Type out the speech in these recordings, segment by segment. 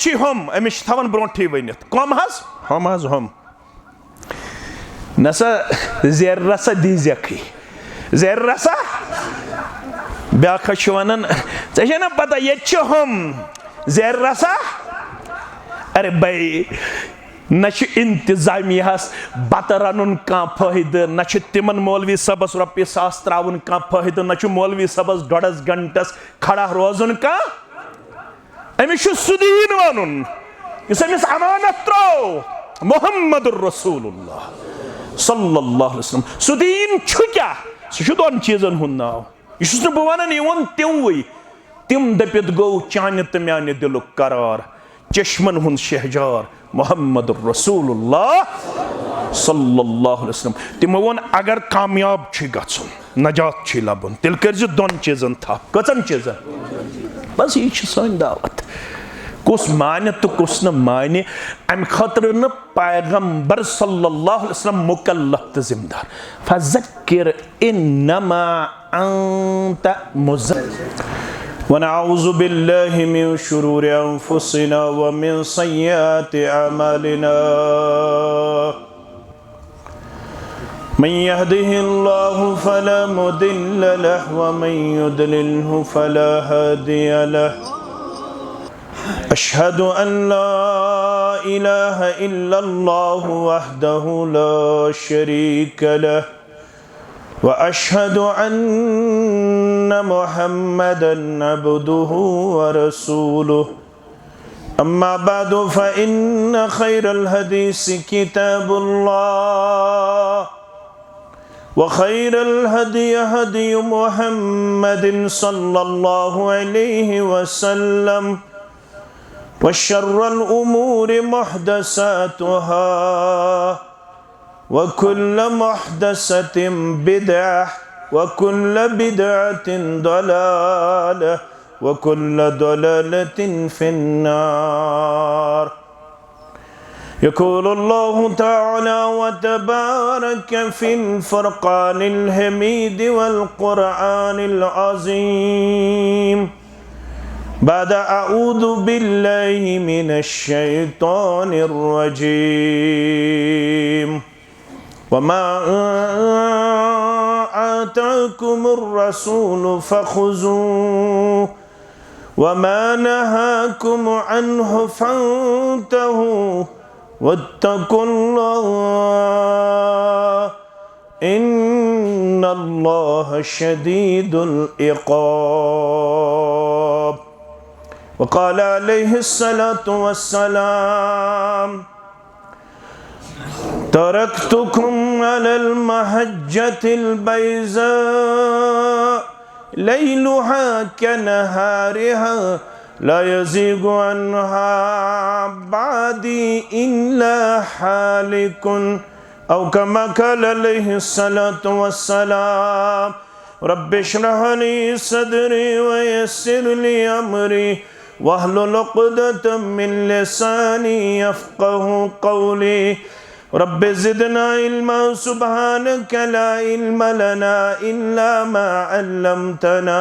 ये हम अमिस थवन ब्रोठी वनित कम हज हम नसा जेर रसा दीजखी जेर रसा ब्याख वन ऐसे ना पता ये हम जेर रसा अरे भाई न इंतजामिया बत रन कह फायदे न तिमन मौलवी सबस रुपये 1000 त्रावन कह फायदे न मौलवी सबस 1.5 घंटस खड़ा रोजन कह अमिस सुदीन वन अमिस अमानत त्रो मोहम्मद रसूलुल्लाह सल्लल्लाहु अलैहि वसल्लम सुदीन क्या सह दोन चीजन हुंद नाव यह बह वन तिमवे तिम दपित गो चान तो म्यान दिलुक करार चश्मन हुंद शहजार मोहम्मद रसूलुल्लाह सल्लल्लाहु अलैहि वसल्लम तिमो वोन अगर कामयाब गछुन नजात लबन तेल कर दोन चीजन था कचन चीजन बस यह सन दावत कुस माने तो कुस न माने अम खतर न पैगंबर सल्लल्लाहु अलैहि वसल्लम मुकल्लफ तो जिम्मेदार फज़क्किर इन्नमा अंत मुज़क्किर वनऊज़ु बिल्लाहि मिन शुरूरि अनफुसिना व मिन सय्यिआति अमालिना मन यहदिहिल्लाहु फला मुदिल्ल लहु व मन युद्लिल्हु फला हादिय लहु अशहदु अन ला इलाहा इल्लल्लाहु वहदहु ला शरीक लहु व अशहदु अन्न मुहम्मदन अब्दुहु व रसूलुहु अम्मा बअदु फ़इन्न खैरल हदीस किताबुल्लाह व खैरल हदी हदी मुहम्मदिन सल्लल्लाहु अलैहि वसल्लम व शर्रल उमूरि मुहदसातुहा व कुल्ल मुहदसतिन बिदअह व कुल्ल बिदअतिन दलालह व कुल्ल दलालतिन फिन्नार यक़ूलुल्लाहु तआला व तबारक फिल फ़ुरक़ानिल हमीद वल क़ुरआनिल अज़ीम बाद अऊज़ु बिल्लाहि मिनश शैतानिर रजीम वमा आताकुमुर रसूलु फ़ख़ुज़ूहु वमा नहाकुम अन्हु फ़न्तहू वत्तक़ुल्लाह इन्नल्लाह शदीदुल इक़ाब वक़ाल अलैहिस्सलातु वस्सलाम तरक्तुकुम अलल महज्जतिल बैज़ा लैलुहा कनहारिहा ला यज़ीगु अन्हा बादी इल्ला हालिकुन औ कमा क़ाल अलैहिस्सलातु वस्सलाम रब्बि इश्रह ली सदरी व यस्सिर ली अमरी वहलुल उक़दतम मिन लिसानी यफ़क़हू क़ौली रब्बि ज़िदना इल्मा सुब्हानक ला इल्म लना इल्ला मा अल्लमतना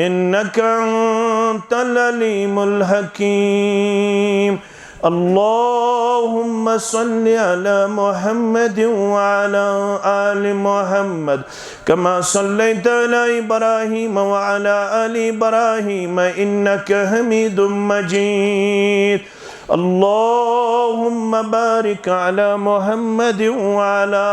इन्नका अंतल अलीमुल हकीम अल्लाहुम्मा सल्लि अला मुहम्मद व अला आलि मुहम्मद कमा सल्लैता अला इब्राहीम व अला आलि इब्राहीम इन्नका हमीदुम मजीद अल्लाहुम्मा बारिक अला मुहम्मद व अला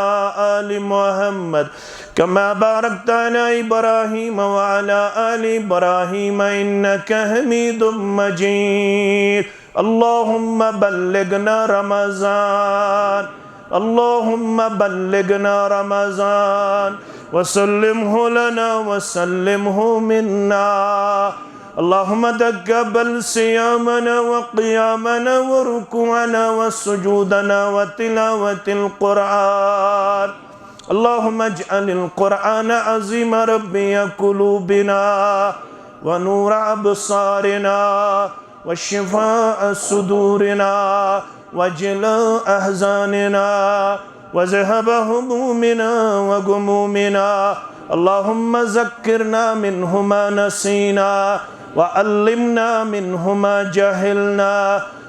आलि मुहम्मद कमा बारकता अला इब्राहीम व अला आलि इब्राहीम इन्नका हमीदुम मजीद अल्लाहुम्मा बल्लिगना रमज़ान अल्लाहुम्मा बल्लिगना रमज़ान वसल्लिमहु लना वसल्लिमहु मिन्ना अल्लाहुम्मा तक़ब्बल सियामना व क़ियामना व रुकुअना व सुजूदना व तिलावतिल क़ुरआन अल्लाहुम्मा इजअलिल क़ुरआन अज़ीम रब्बिय क़ुलूबिना व नूर अबसारिना व शिफ़ाअ सुदूरिना व जलाअ अहज़ानिना व ज़हब हुमूमिना व गुमूमिना अल्लाहुम्मा ज़क्किरना मिन्हु मा नसीना वअल्लिमना मिन्हु मा जहिलना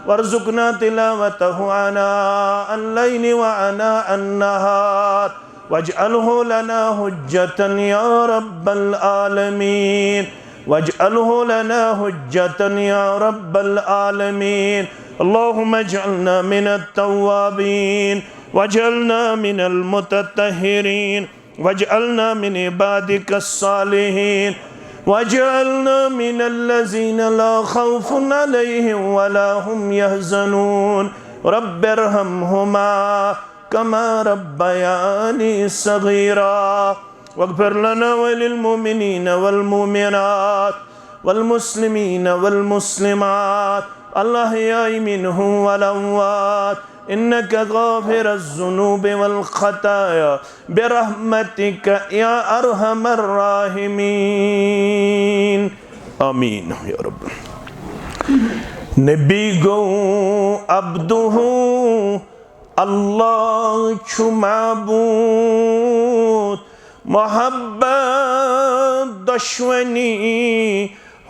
वरज़ुक़ना तिलावतहु आनाअल लैलि व आनाअन नहार वजअलहु लना हुज्जतन या रब्बल आलमीन वजअलहु लना हुज्जतन या रब्बल आलमीन अल्लाहुम्मा अजअलना मिनत तव्वाबीन वजअलना मिनल मुतत्तहिरीन वजअलना मिन इबादिकस सालिहीन वजअलना मिनल्लज़ीना ला खौफुन अलैहिम वला हुम यहज़नून रब्बिरहमहुमा कमा रब्बयानी सगीरा वग़फ़िर लना वलिल मुमिनीन वल मुमिनात वल मुस्लिमीन वल मुस्लिमात अल अहयाइ मिनहुम वल अमवात इन्नका गाफ़िरुज़्ज़ुनूबि वल ख़ताया बिरहमतिका या अरहमर राहिमीन आमीन या रब। नबी गो अब्दुहु अल्लाह छु माबूद मोहब्बत दुश्मनी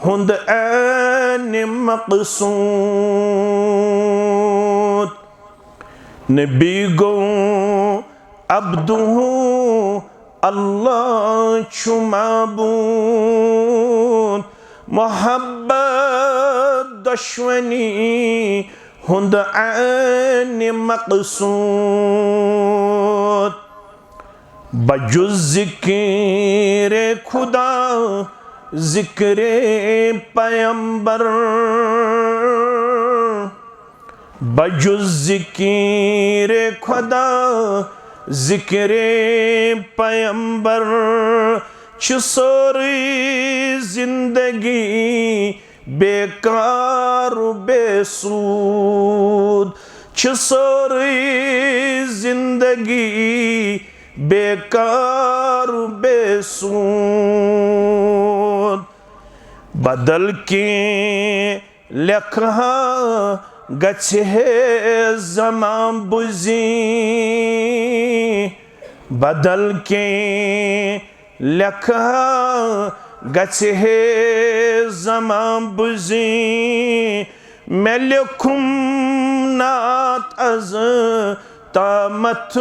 हुंद ऐन मक़सूद। नबी गो अब्दुहु अल्लाह छु माबूद मोहब्बत दुश्मनी हुंद ऐन मक़सूद। बजुज़ ज़िक्र खुदा ज़िक्र पैगंबर बजुज़ ज़िक्र खुदा ज़िक्र पैगंबर छ सारी ज़िंदगी बेकार बेसूद छ सारी ज़िंदगी बेकार बेसूद। बदल के लिखा गछे ज़मां बुज़ी बदल के लिखा गछे ज़मां बुज़ी मैं लिखुम नात अज़ तामत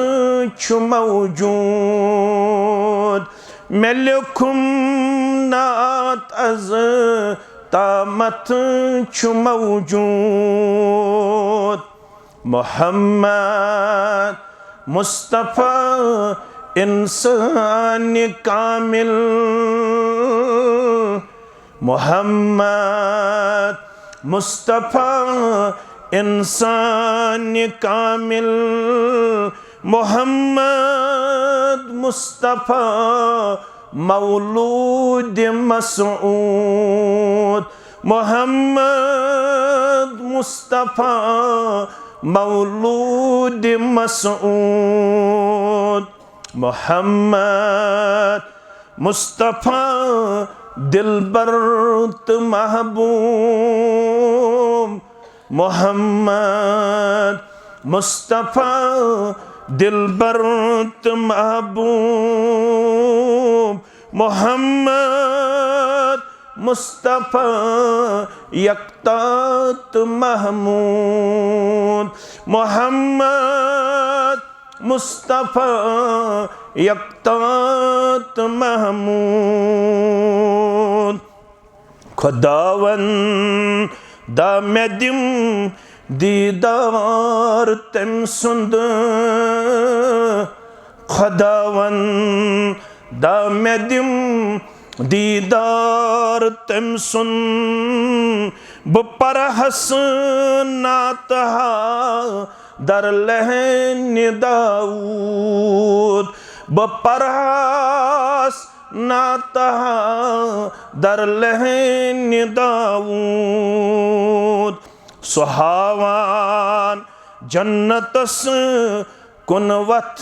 छु मौजूद मैं लिखुम नात अज़ तामत छु मौजूद। मोहम्मद मुस्तफ़ा इंसान कामिल मोहम्मद मुस्तफ़ा इंसान कामिल मोहम्मद मुस्तफ़ा मौलूद मसऊद मोहम्मद मुस्तफ़ा मौलूद मसऊद। मोहम्मद मुस्तफ़ा दिलबर महबूब मोहम्मद मुस्तफ़ा दिलबर महबूब मोहम्मद मुस्तफ़ा यकतात महमूद मोहम्मद मुस्तफ़ा यकतात महमूद। खुदावन दा मेदिम दीदार तम सुंद खुदावन दा मेदिम दीदार तम सुन बपर हसनातहा दर लहन दाऊद बपर हसनातहा दर लहन दाऊद। सुहावान जन्नतस कुनवत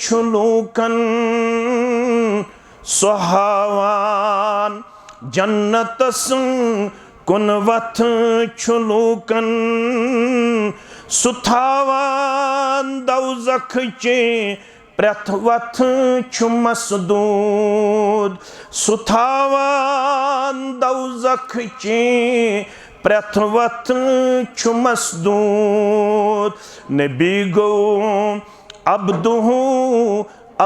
छुलूकन सुहावान जन्नतस कुनवत छुलूकन सुथावान दौज़ख चे प्रथ वथ छु मसदूद सुथावान दौजख ची प्रथ वथ छु मसदूद नबी गो अब्दुहु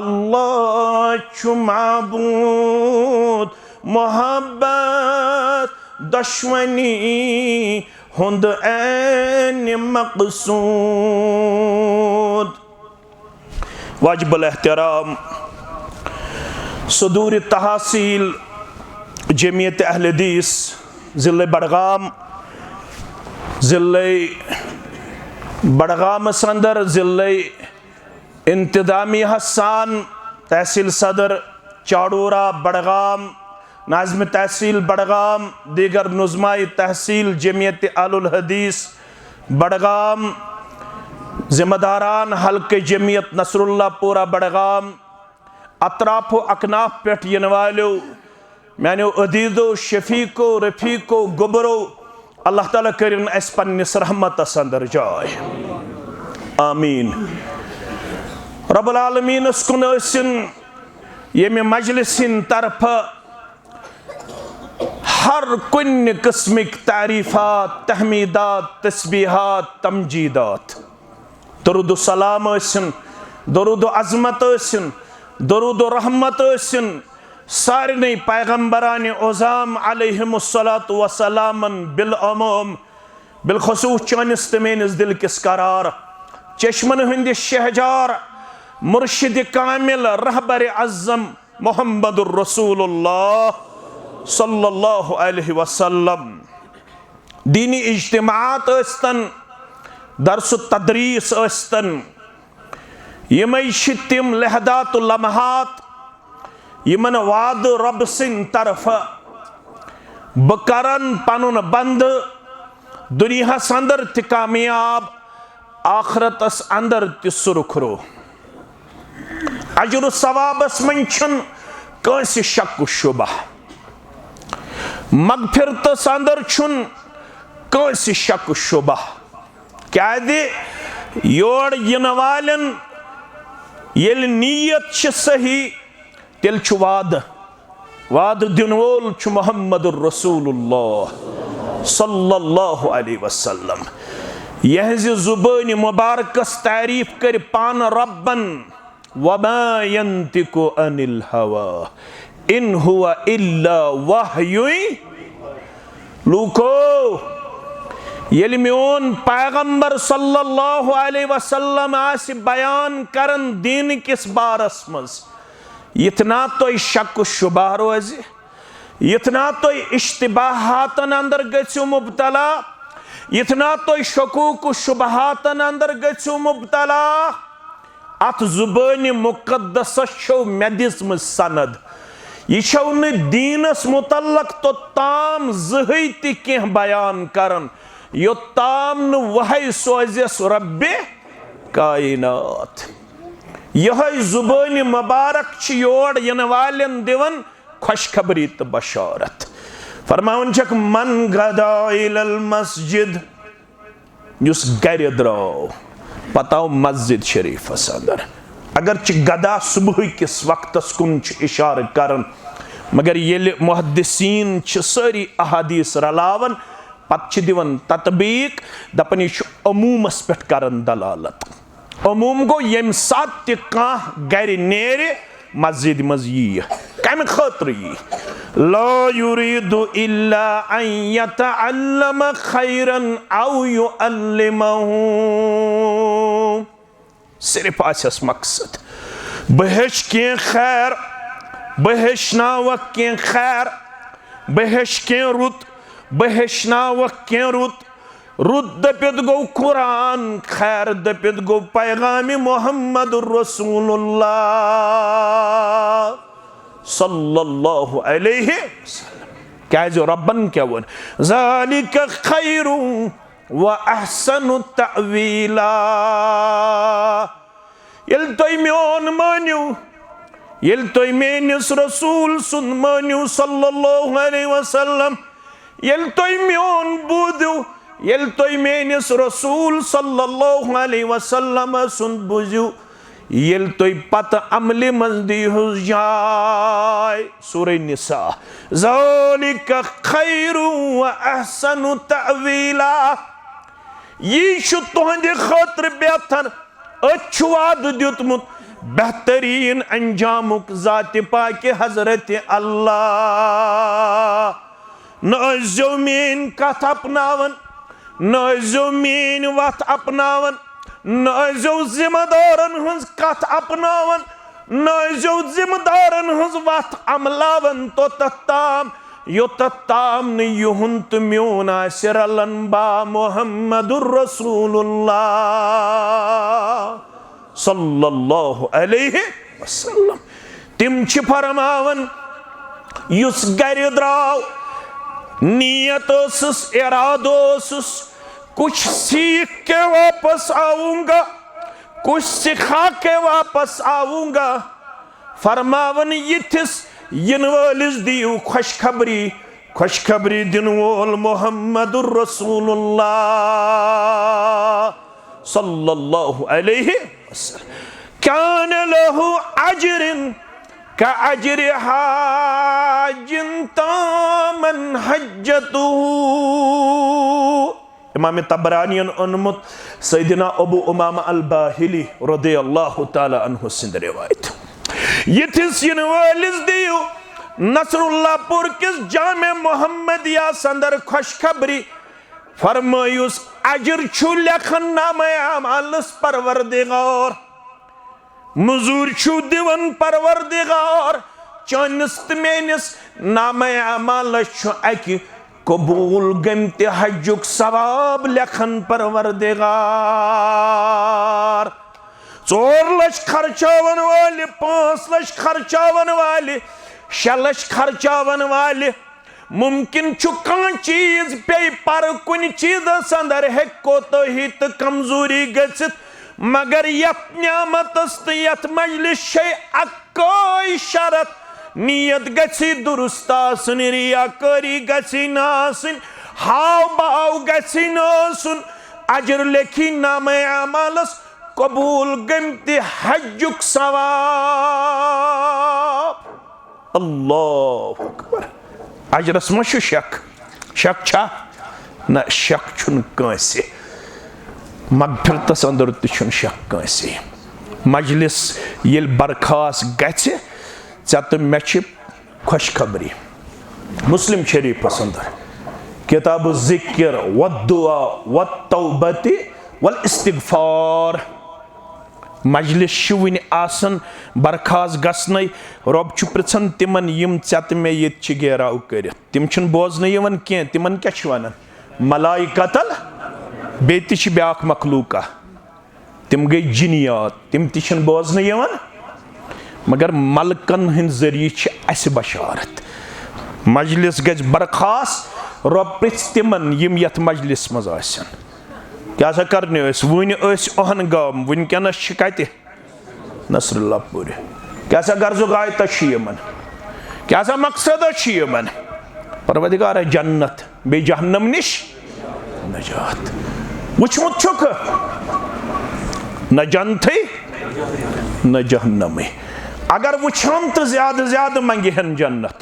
अल्लाह छु माबूद मोहब्बत दुश्मनी हुंद ऐन मक़सूद। वाजिबुल एहतराम सदूर तहसील जमियत अहले हदीस ज़िले बडगाम अंदर ज़िले इंतज़ामिया सान तहसील सदर चाड़ूरा बडगाम नाज़िम तहसील बडगाम दीगर नुज़माई तहसील जमियत अहलुल हदीस बडगाम ज़िम्मेदारान हल्के जमियत नसरुल्लाह पूरा बडगाम अतराफ़ो अकनाफ पे इन वालो मैंने अदीदो शफीको रफ़ीको गुबरो अल्लाह ताला करिन अस पन्निस रहमतस अंदर जाय आमीन। रब्बुल आलमीनस कुन ٲसिन येमे मजलिसिन तरफ हर कुन किस्मिक तारीफात तहमीदात तस्बीहात तमजीदात दरूद सलाम ٲसिन दरूद अज़मत ٲसिन दरूद रहमत ٲसिन सारे पैगम्बरान ओज़ाम अलैहिमुस्सलातु वस्सलामन बिलअमूम बिलखुसूस चानिस ते मेनिस दिल किस करार चश्मन हंदिस शहजार मुर्शिद कामिल रहबर अज़्ज़म मुहम्मदुर रसूलुल्लाह सल्लल्लाहु अलैहि वसल्लम दीनी इज्तिमात ٲसितन दर्स तदरीस ٲसितन यमै छ तिम लहदातु लम्हात यमन वाद रब सिन तरफ बह करन पनुन बंद दुनियास अंदर त कामयाब आखरतस अंदर त सुरखरो अजर सवाबस मन कंस शक शुबा मगफिरतस अंदर कंस शक शुबा क्या योर इन वालन येल नीयत सही तेल वाद दिन वोल मुहम्मदुर रसूलुल्लाह सल्लल्लाहु अलैहि वसल्लम यहज़ ज़ुबान मुबारकस तारीफ कर पान रब्बन वमा यंतिकु अनिल हवा इन हुवा इल्ला वहयुई लूको येल म्योन पैगंबर सल्लल्लाहु अलैहि वसल्लम आस बयान करन दीन किस बारस मज इतना तो शक शुबा रोज इतना तो इश्तिबाहातन अंदर गो मुबतला इतना तो शकूक शुबहातन अंदर गो मुबतला अत जुबान मुकद्दस मे दिसम सनद यह न दीनस मुतल्लक तो ताम जही तह बयान करन योत्ताम न वही सोजस रब्बे कायनात यह जुबान मुबारक योर इन वालन दिवन खुशखबरी तो बशारत फरमावन छक मन गदा इलल मस्जिद युस गर द्राव पताव मस्जिद शरीफस अंदर अगर गदा सुबह किस वक्तस कुन इशार करन मगर येल मुहद्दिसीन सारी अहादीस रलावन पत दिवन ततबीक दपन यह अमूमस पे करन दलालत अमूम गो यम सात कह गर नेर मस्जिद मज यी कम खतर यी ला युरीदु इल्ला अन यतअल्लम खैरन औ युअल्लिमहु सिर्फ आसस मकसद बह के खैर बहनाव के खैर बहश के रुत बहनाव के रुत रुत दपित गो कुरान खैर दपित गो पैगाम मुहम्मदुर रसूलुल्लाह सल्लल्लाहु अलैहि वसल्लम क्या जो रब्बन क्या वन ज़ालिका खैरु व अहसनु तअवीला यल तोय म्योन मान्यू यल तोय मेनिस रसूल सुन मान्यू सल्लल्लाहु अलैहि वसल्लम यल तोय म्योन बूदू यल तोय मेनिस रसूल सल्लल्लाहु अलैहि वसल्लम सुन बुझू येल तोय पत अमलि मंज दीहुस जाय। सूरह निसा। ज़ालिका खैरु व अहसनु तअवीला। यी छु तुहंदि खातिर बेहतर अच्छु वाद दियुतमुत बेहतरीन अंजामुक ज़ात पाक हजरत अल्लाह। न अज़ो मेन कथ अपनावन, न अज़ो मेन वत अपनावन, न अज़ो जिम्मेदारन हंस कथ अपनावन, न अज़ो जिम्मेदारन हंस वत अमलावन तो तत्ताम योतत्ताम न युहुंत म्योन आसिर अलनबा मुहम्मदुर रसूलुल्लाह सल्लल्लाहु अलैहि वसल्लम। तिम छ फरमावन युस गर द्राव नियत ओसुस इरादो ओसुस कुछ सीख के वापस आऊंगा, कुछ सिखा के वापस आऊंगा। फरमावन यिथिस यिन वालिस दियो खुशखबरी, खुशखबरी दिन वोल मुहम्मदुर रसूलुल्लाह सल्लल्लाहु अलैहि वसल्लम। कान लहु अजरिन का अजरि हाजिन तामन हज्जतुहु। इमाम तबरानियन उन्मुत सैयदना अबू उमामा अल बाहिली रदियल्लाहु ताला अन्हु सिंद रिवायत। यिथिस यिन वालिस दियो नसरुल्लाहपुर किस जामे मोहम्मदिया संदर खुशखबरी। फरमायुस अजर छु लेखन नामे अमालस परवरदिगार, मजूर छु दिवन परवरदिगार। चनिस मेनिस नामे अमालस छु अकि कबूल गमते हज्जुक सवाब लेखन परवरदिगार। 4 लाख खर्चावन वाले, 5 लाख खर्चावन वाले, 6 लाख खर्चावन वाले। मुमकिन छु कं चीज पे पर कुन चीज अंदर हेको तो हित कमजोरी गसित, मगर यत न्यामतस तो यत मजलिस शे अक्कोई शरत। नियत गसी दुरुस्त आसन, रियाकारी गसी नासन, हाव बाव गसी नासन। अजर लेखी नामे अमालस कबूल गमति हज्जुक सवाब। अल्लाहु अकबर। अजरस मा छु शक, शक छा न शक छुन कांसे। मगफिरतस अंदर त छुन शक कांसे। मजलिस येल बरखास गछ चत मे छ खुशखबरी। मुस्लिम शरीफ अंदर किताब जिक्र व दुआ व तौबती वल इस्तिगफार। मजलिस वन आसन बरखास गसने रब छु पृछन तिमन यम चत मे यत छ गेराव कर। तिम छन बोजन यवन के, तिमन क्या छ वनन मलाइकतल बे ति छ ब्याख मखलूका, तिम गई जिनियात, तिम ति छन बोजन यवन। मगर मलकन हिंद जरिए छ अस बशारत। मजलिस गज बरखास, रब पृछ तिमन यम यत मजलिस मज आसन क्या सा करने वन ओहन गाम वनकस कत नसरुल्लाहपुर। क्या सा गर्ज गायत यमन, क्या सा मकसद यमन। परवदिगार जन्नत बे जहन्नम निश नजात। वुचमुत छुक न जन्नत न जहन्नम। अगर वुछन तो ज्यादा ज्यादा मंगहन जन्नत,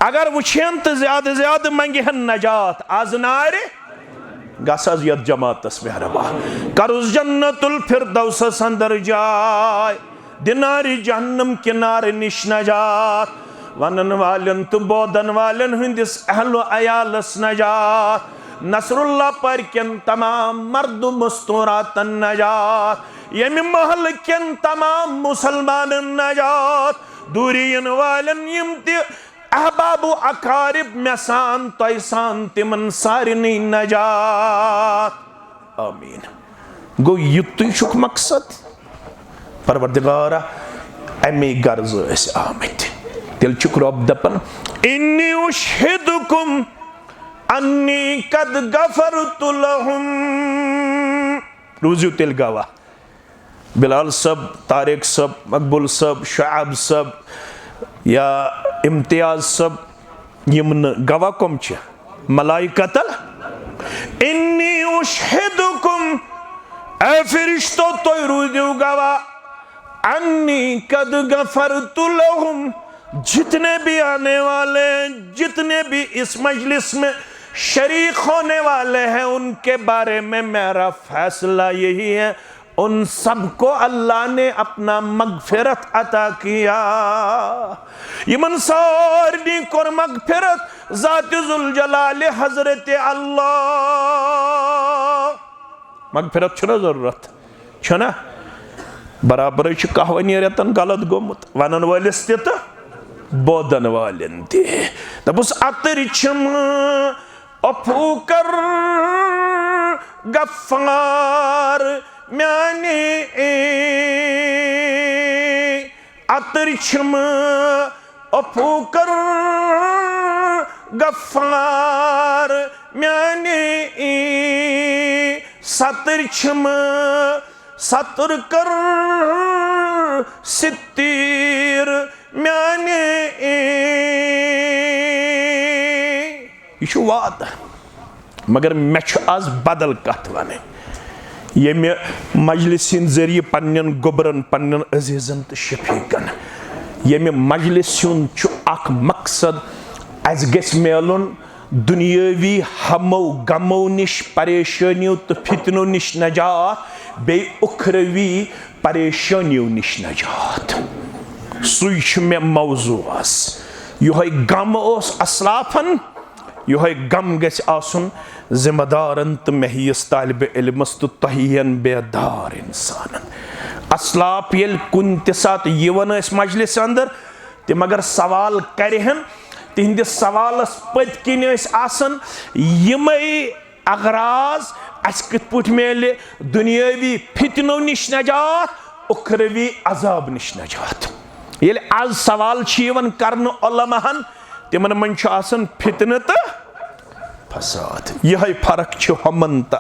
अगर वुछन तो ज्यादा ज्यादा मंगहन नजात। आज नारे गस यत जमातस मेहरबा करुस जन्नतुल फिरदौस अंदर जाय, दिनारी जहन्नम किनारे निश नजात। वनन वालन तो बोदन वालन हंदिस अहलो अयालस नजात। नसरुल्लाह पर किन तमाम मर्द मुस्तूरातन नजात। यम महल किन तमाम मुसलमान नजात। दूरियन वालन यम ते अहबाबु अकारिब मेसान तयसान तिमन सारिनी नजात। आमीन। गो युत छुक मकसद परवरदिगारा अमे गर्ज अस आमत। तेल छुक रब दपन इन्नी उशहिदुकुम अन्नी कद गफरतु लहुम। रूजू तेल गवा बिलाल सब, तारिक सब, मकबूल सब, शाब सब या इम्तियाज सब, यमन गवा कम छ मलाइकतल। इन्नी उशहिदुकुम ए फरिश्तो तो रूजू गवा अन्नी कद गफरतु लहुम, जितने भी आने वाले हैं, जितने भी इस मजलिस में शरीक होने वाले हैं, उनके बारे में मेरा फैसला यही है, उन सबको अल्लाह ने अपना मगफिरत अता किया। यमन सारनी कोर मगफिरत ज़ात ज़ुल जलाल हज़रत अल्लाह। मगफिरत छुना ज़रूरत छुना बराबर कहवनी रेतन गलत गोमुत वनन वालिस ते तो बोदन वालिन ते दपुस अतर छम अफूकर गफ्फार म्याने अतर छम अफूकर गफ्फार म्याने सतर छम सतर कर सित्तीर म्याने यह वाद मगर मे आज बदल कत वन ये मजलिस जरिए पन्न गोबरन पन्न अजीजन तो शफीकन ये मजलिस अख मकसद अस गस मिलन दुनियावी हमो गमो निश परेशानियों तो फितनों निश नजात बे उखरवी परेशानियों निश नजात सुई मे मौजू यह गम असलाफन यह गम गस आसन जिम्मेदारन तो महिस तालिब इल्मस तो तहियन बेदार इंसान असलाफ ये कुन सात यवन मजलिस अंदर तम अगर सवाल करहन तिहंदिस सवालस पत्किन आसन यमै अगराज अस कित पठ मेले दुनियावी फितनों निश नजात उखरवी अजाब निश नजात ये आज सवाल करन उलमाहन तिमन मन आसन फितन तो फसाद यह फर्क हमन तो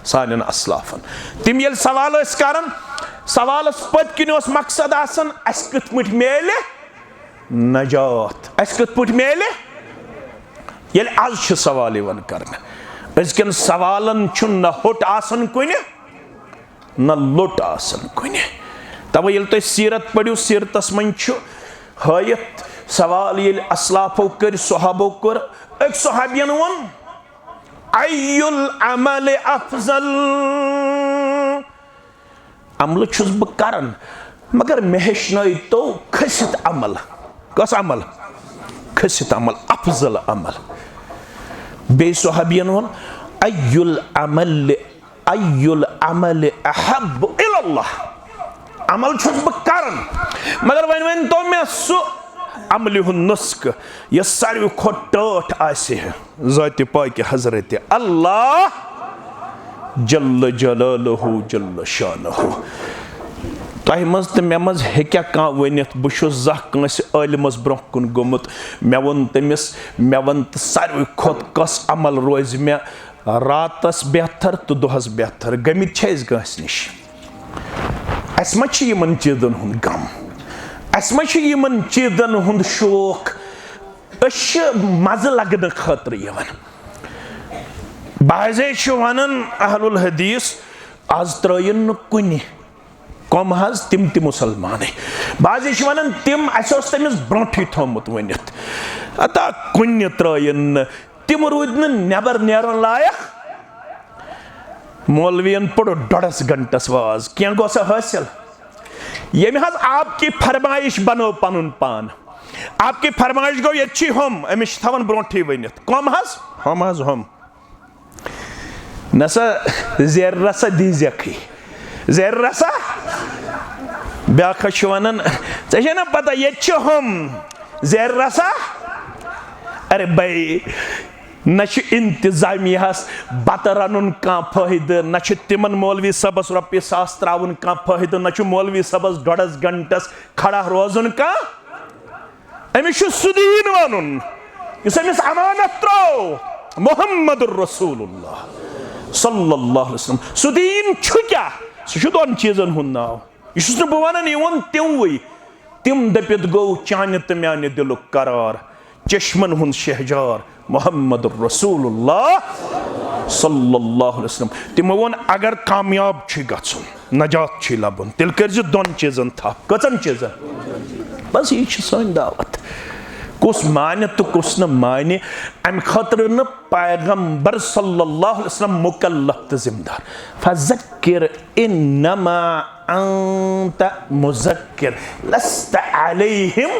सान असलाफन तिम ये सवाल करन सवालस पत्किन मकसद आसन अस कित पठ मेले नजात अस कित पठ मेले ये आज सवाल करने अजकन सवालन न होट आसन कुन न लोट आसन कुन तवे ये तुम सीरत पढ़ो सीरतस मन हयत सवाल ये असलाफो कर सहाबो कर एक सहाबियन वन अय्युल अमल अफजल अमल छुस बह करन मगर मे हेचन तो खसित अमल कस अमल खसित अमल अफजल अमल बे सहाबियन वन अय्युल अमल अहब्बु इलल्लाह अमल छुस बह करन मगर वन तो मे सु अमल नुस्ख यह सारे खोट टठ ज़ात पाक हजरत अल्लाह जल्ल जलालहु जल्ल शानहु तह मज तो मे मज हेक्या कह वनित बहु जह कंस आलिमस ब्रोह कुन गोमुत मे वोन तमिस मे वन तो सारे खोत कस अमल रोज मे रातस बेहतर तो दोहस बेहतर गमित कंस निश अस मा यमन चीजन हुंद गम अस मा यमन चीजन हुंद शौक मज लगन खतर यवन बाजे वनन अहलुल हदीस आज त्रयन कुन कम हज तिम ति मुसलमान बाजे वनन तिम अस तमिस ब्रोठी थोमुत वनित अता कुन त्रयन तिम रूद नबर नेरन लायक मौलवियन पढ़ो 1.5 घंटस वाज क्या गोसा हासिल ये हज आपकी फरमाइश बनो पनुन पान आपकी फरमाइश गो ये हम अमिश थवन ब्रोठी वनित कम हज हम नसा जेर रसा दी जखी जेर रसा ब्याख वनन ऐसे ना पता ये हम जेर रसा अरे भाई न इंतजामिया बत रन कह फायद न तिमन मौलवी सबस रपे सास त्रावन कह फायद न मौलवी सबस 1.5 घंटस खड़ा रोजन कह अमिस सुदीन वन अमिस अमानत त्रो मोहम्मद रसूलुल्लाह सल्लल्लाहु अलैहि वसल्लम सुदीन क्या सह दोन चीजन हुंद नाव यह बह वन तिमवे तिम दपित गो चान तो म्यान दिलुक करार चश्मन हुंद शहजार मोहम्मद रसूलुल्लाह सल्लल्लाहु अलैहि वसल्लम तिमो वोन अगर कामयाब छी गछुन नजात छी लबुन तिल करजि दोन चीजन था कचन चीजन बस ये छी सन दावत कुस माने तो कुस न माने अम खतर न पैगंबर सल्लल्लाहु अलैहि वसल्लम मुकल्लफ जिम्मेदार फज़क्किर इन्नमा अंत मुज़क्किर लस्त अलैहिम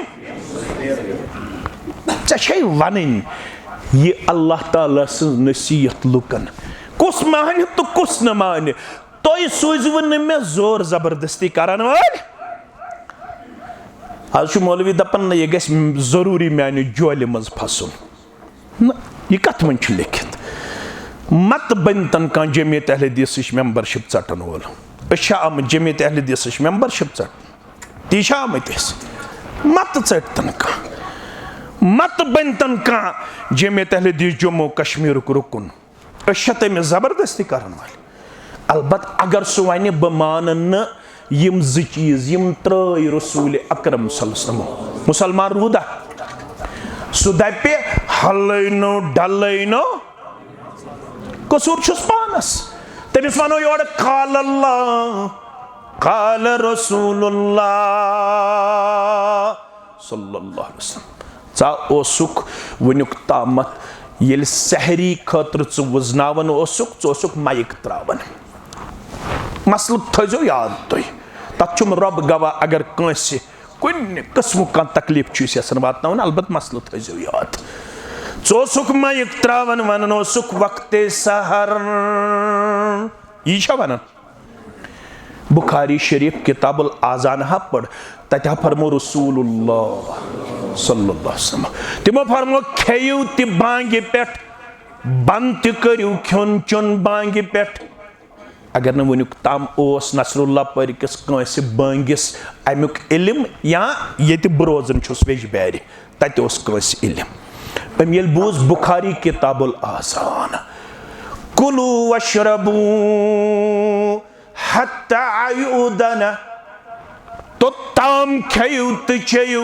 चशे वनिन ये अल्लाह ताला सं नसीहत लुकन कुस माने तो कुस न माने तो सूजवन में जोर जबरदस्ती करान वाल आज मौलवी दपन ये गस जरूरी माने जोल मज फसन ये कत मन लिखित मत बनतन का जमीयत अहले हदीस मेंबरशिप चटन वोल आम जमीयत अहले हदीस मेंबरशिप चट ती आमत मत चटन का मत बनतन का जमीयत अहले हदीस जम्मू कश्मीर रुकन तमें जबरदस्ती करान वाल अलबत अगर सह वन बह मान यम चीज यम त्रय रसूल अकरम सल्लल्लाहु अलैहि वसल्लम मुसलमान रूदा सह दपे हलनो डलनो कसूर छुस पानस तमिस वनो योर काल अल्लाह काल रसूलुल्लाह सल्लल्लाहु अलैहि वसल्लम चा ओसुक वनुक तामत येल सहरी खतर वजनावन ओसुक माइक त्रावन मसल थो याद तुम तथुम रब गवाह अगर कंसे कुन किस्म का तकलीफ यसान वातन अलबत मसल थो याद चोसुक माइक त्रावन वन ओसुक वक्त सहर यह वन बुखारी शरीफ किताबुल आजान पढ़ तथा फरमो रसूलुल्लाह सल्लल्लाहु अलैहि वसल्लम तिमो फरमो खेयु ति बांगे पेट बंद ति करियो खन चन बांगे पेट अगर न वनुक ताम ओस नसरुल्लाह परिकस कंसे बांगिस अमुक इल्म या ये ब्रोजन छुस वेजबारी तत ओस कंसे इल्म अम येल बूज बुखारी किताबुल आसान कुलू वशरबू हत्ता युदना तो ताम खेयु तो चेयु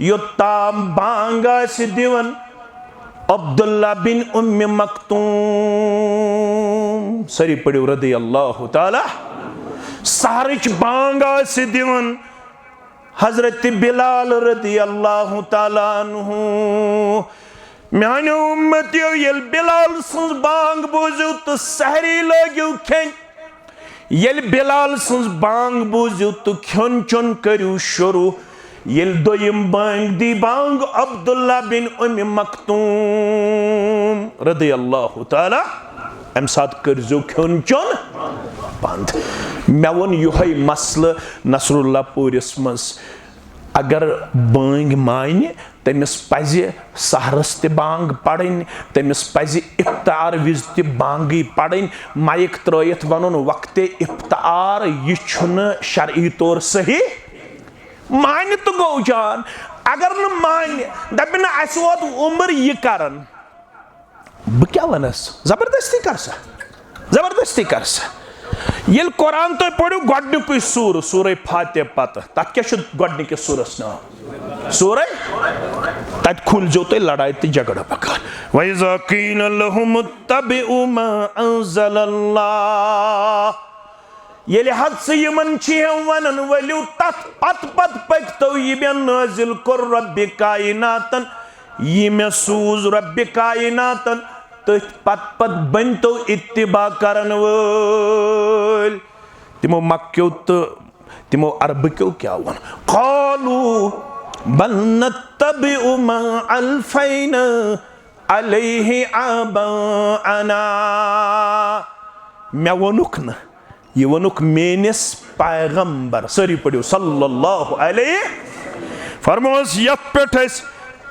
योताम बांगा से दिवन अब्दुल्ला बिन उम्म मक्तूम सरी पड़ो रदी अल्लाह ताला सारिच बांगा से दिवन हजरत बिलाल रदी अल्लाह ताला अन्हु म्याने उम्मतियो येल बिलाल सन्स बांग बोजो तो सहरी लग्यो खेन येल बिलाल सन्स बांग बोजो तो खन चन करियो शुरू येल दोयम बांग दी बांग अब्दुल्ला बिन उम्म मक्तूम रदी अल्लाह ताला अम सात करजो खन चन बंद मे वोन युहै मसल नसरुल्लाह पूरिस मस अगर बांग माने तमिस पज सहरस ते बांग पढ़न तमिस पज इफ्तार विज ते बांगी पढ़न माइक त्रयित वनुन वक्त इफ्तार यह शरई तौर सही मान तो गो जान अगर न मान दप न अस वोत उम्र यह करन बह क्या वनस जबरदस्ती कर सा जबरदस्ती कर सा ये कुरान तो पढ़ो गोडनिक सूर सूर फातिह पत तथ क्या गोडनिक सूरस नाम सूर तत खुल जो तो लड़ाई तो झगड़ा बकार वइज़ा क़ील लहुम इत्तबिउ मा अंज़लल्लाह ये हद से यमन वन वलियो तथ पत पत पकतो ये नाजिल कर रब्बि कायनातन ये मे सूज रब्बि कायनातन तथ पत पत बन तो इत्तिबा करन वल तिमो मक्क्यो तो तिमो अरब क्यों क्या वन क़ालू बल नत्तबिउ मा अल्फ़ैना अलैहि आबाअना मे वनुक न ये वनुक मेनिस पैगंबर सरी पड़ो सल्लल्लाहु अलैहि फरमोस यथ पेट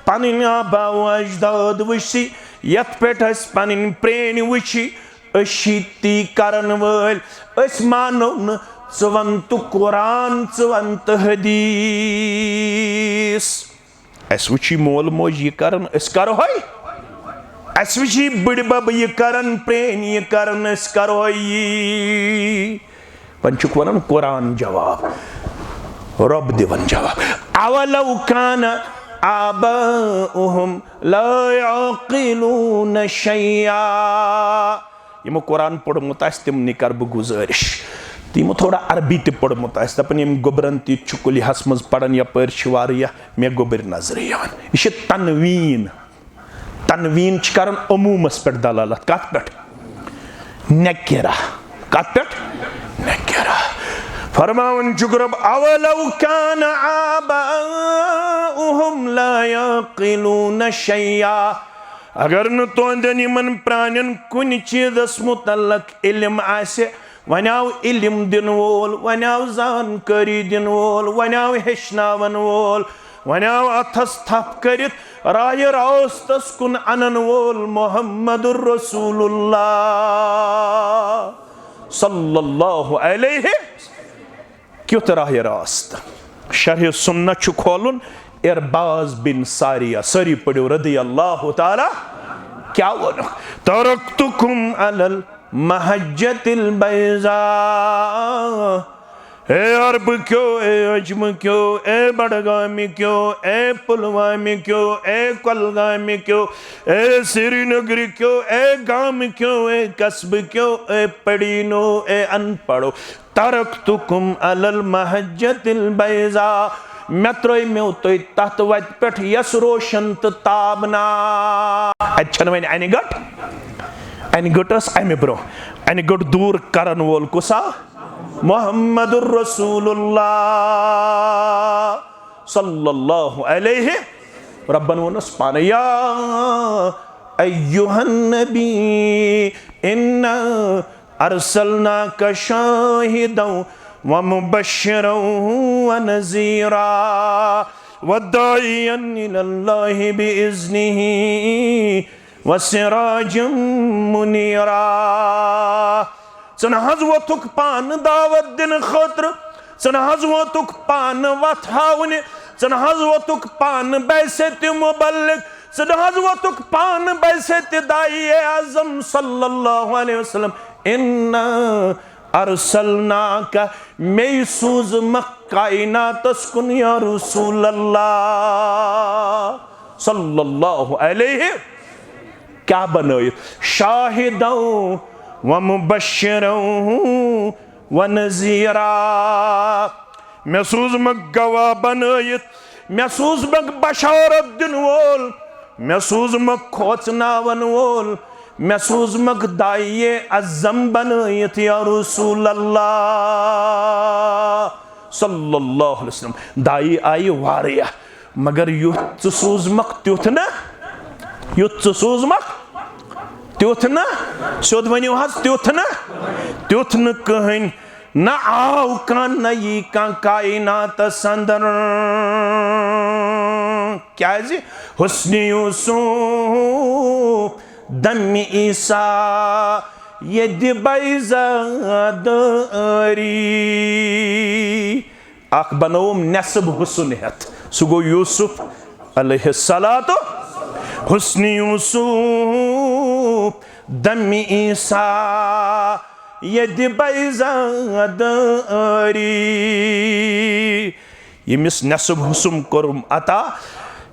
पन आबा अजदाद वशी यथ पेट पन प्रेन वशी ती करन वल मानो न वन कुरान वन हदीस अस वची मोल मोज यह करन करो है अस वची बड़ बब यह करन प्रेन यह करन करो वन वन कुरान जवाब रब दिवन जवाब अवलौ कान आबाउहुम ला यक़िलून शैया यमो कुरान पढ़मुत आस तिमनी कर बह गुजारिश तमो थोड़ा अरबी त पढ़मुत आस दपन यम गोबरन तुलिहस मज पढ़न यपर मे गोबर नजर यह तनवीन तनवीन करन अमूमस पे दलालत कत पे नकिरा कत पे नकिरा फरमावन रब अवलौ कान आबाउहुम ला यक़िलून शैया अगर न तोंदन यमन प्राणन कुन चीजस मुतल्लक इल्म आसे वन आव इल्म दिन वोल वन आव जानकारी दिन वोल वन आव हेचनावन वोल वन आव अथस थप करित राह रास्तस कुन अनन वोल मोहम्मदुर रसूलुल्लाह सल्लल्लाहु अलैहि क्युत राह रास्त शरह सुन्नत छु खोलुन इरबाज बिन सारिया सरी पढ़ो रदियल्लाहु ताला क्या वनो तरक्तुकुम अलल महज्जतिल बैज़ा ए अरब क्यों ए अजम क्यों ए बड़गामी क्यों ए पुलवामी क्यों ए कुलगामी क्यों ए श्रीनगर क्यों ए गाम क्यों ए कस्ब क्यों ए पढ़ीनो ए अनपढ़ो तरक्तुकुम अलल महज्जतिल बैज़ा मे त्रोय मे तुय तथ वत पे यस रोशन तो ताबना अच्छा वन अन गटस अमे ब्रो अन गट दूर करन वोल कुसा मोहम्मदुर रसूलुल्लाह सल्लल्लाहु अलैहि रब्बन वनस पान या अय्युहन नबी इन्ना अरसलनाका शाहिदन व मुबश्शिरन व नज़ीरा व दाइयन इलल्लाहि बिइज़्निहि व सिराजम मुनीरा चन हजवतुक पान दावत दिन खतर चन हजवतुक पान वत हावन चन हजवतुक पान बैसत मुबल्लिग चन हजवतुक पान बैसत दाई आज़म सल्लल्लाहु अलैहि वसल्लम इन्ना अरसलनाका मे सूज कायनातस कुन या रसूलल्लाह सल्लल्लाहु अलैहि क्या बनायित शाहिदन व मुबश्शिरन व नज़ीरा मे सूज गवाह बनायित मे सूज बशारत दिन वोल मे सूज खोचनावन वोल मे सूज दाइये अज़म बनायित या रसूलल्लाह सल्लल्लाहु अलैहि वसल्लम दाई आई वारिया मगर युथ सूज त्युथ न युथ सूज त्युथ न सोद वनियो हज त्युथ न कहन न आव कान न यी कान कायनात संदर क्या जी हुस्न यूसुफ दम ईसा यद बैज़ादारी अख बनोम नस्ब हुस्न हेत सु गो यूसुफ अलैहिस्सलातु हुस्न यूसुफ दम ईसा यद बैज़ादारी यमिस नस्ब हुस्न कोरुम अता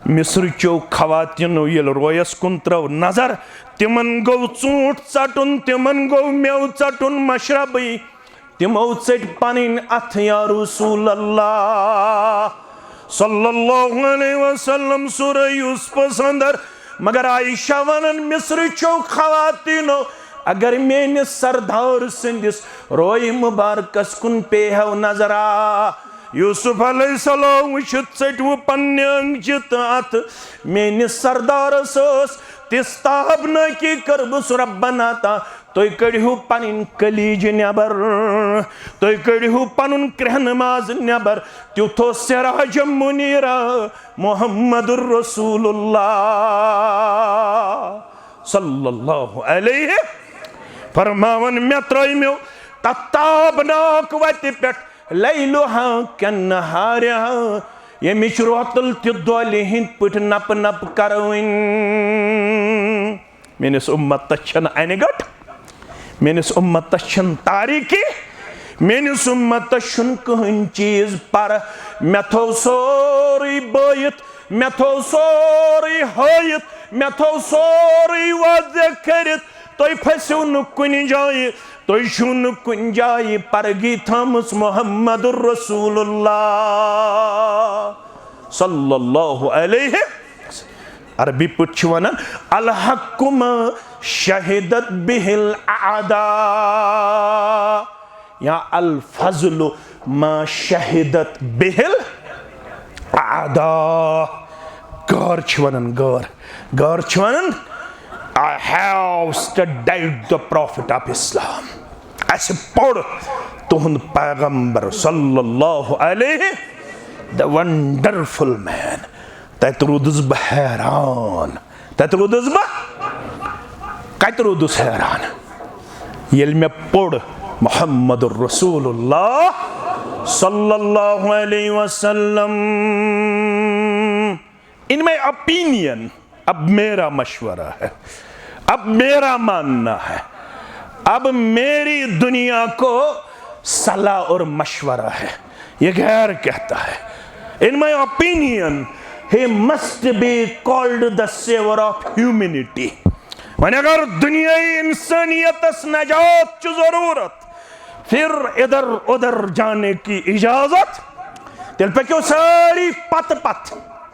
मिस्र चो खवातिनो ये रोयस कुन त्रो नजर तिमन गो चूंट चटुन तिमन गो मेव चटुन मशरबी तिमो चट पनिन अथ या रसूलल्लाह सल्लल्लाहु अलैहि वसल्लम सूरह यूसुफ अंदर मगर आयशा वनन मिस्र चो खवातिनो अगर मेन सरदार सिंदिस रोय मुबारकस कुन पेहव नजरा यूसुफ अलैहिस्सलाम वुचत चटव पन्ने अंगचित अथ मेनिस सरदारस तिस ताब न कि करबुस रब्बना ता तुय कड़िहु पनिन कलीज नेबर तुय कड़िहु पनुन क्रहन माज नेबर त्युथो सिराज मुनीरा मुहम्मदुर रसूलुल्लाह सल्लल्लाहु अलैहि फरमावन मे त्रयम्यो तताबनाक वति पेट लैलुहा कन्नहारिहा यमिच रोतल दोले हिंद पट नप नप करवन मेनिस उम्मत छन अनगट मेनिस उम्मत छन तारीकी मेनिस उम्मत छन कहन चीज पर मे थो सोरी बयत मे थो सोरी हयत मे थो सोरी वाज़ेह करित तुई फसियो न कुन जाए तुई छु न कुन जाए परगी थमस मुहम्मदुर रसूलुल्लाह सल्लल्लाहु अलैहि। अरबी पुछ वनान अल हक्कु मा शहिदत बिहिल आदा या अल फज़लु मा शहिदत बिहिल आदा। गौर छ वनान गौर छ वनान I have studied the Prophet of Islam. ऐसे पढ़ तुहंद पैगंबर सल्लल्लाहु अलैहि the wonderful man। तत रोदुस बह हैरान तत रोदुस बह कत रोदुस हैरान येल मे पढ़ मुहम्मदुर रसूलुल्लाह सल्लल्लाहु अलैहि वसल्लम। इन माय ओपिनियन, अब मेरा मशवरा है, अब मेरा मानना है, अब मेरी दुनिया को सलाह और मशवरा है, ये गैर कहता है। In my opinion he must be called the savior of humanity। वने अगर दुनियाई इंसानियत नजात की जरूरत फिर इधर उधर जाने की इजाजत तेल पे क्यों सारी पत पत,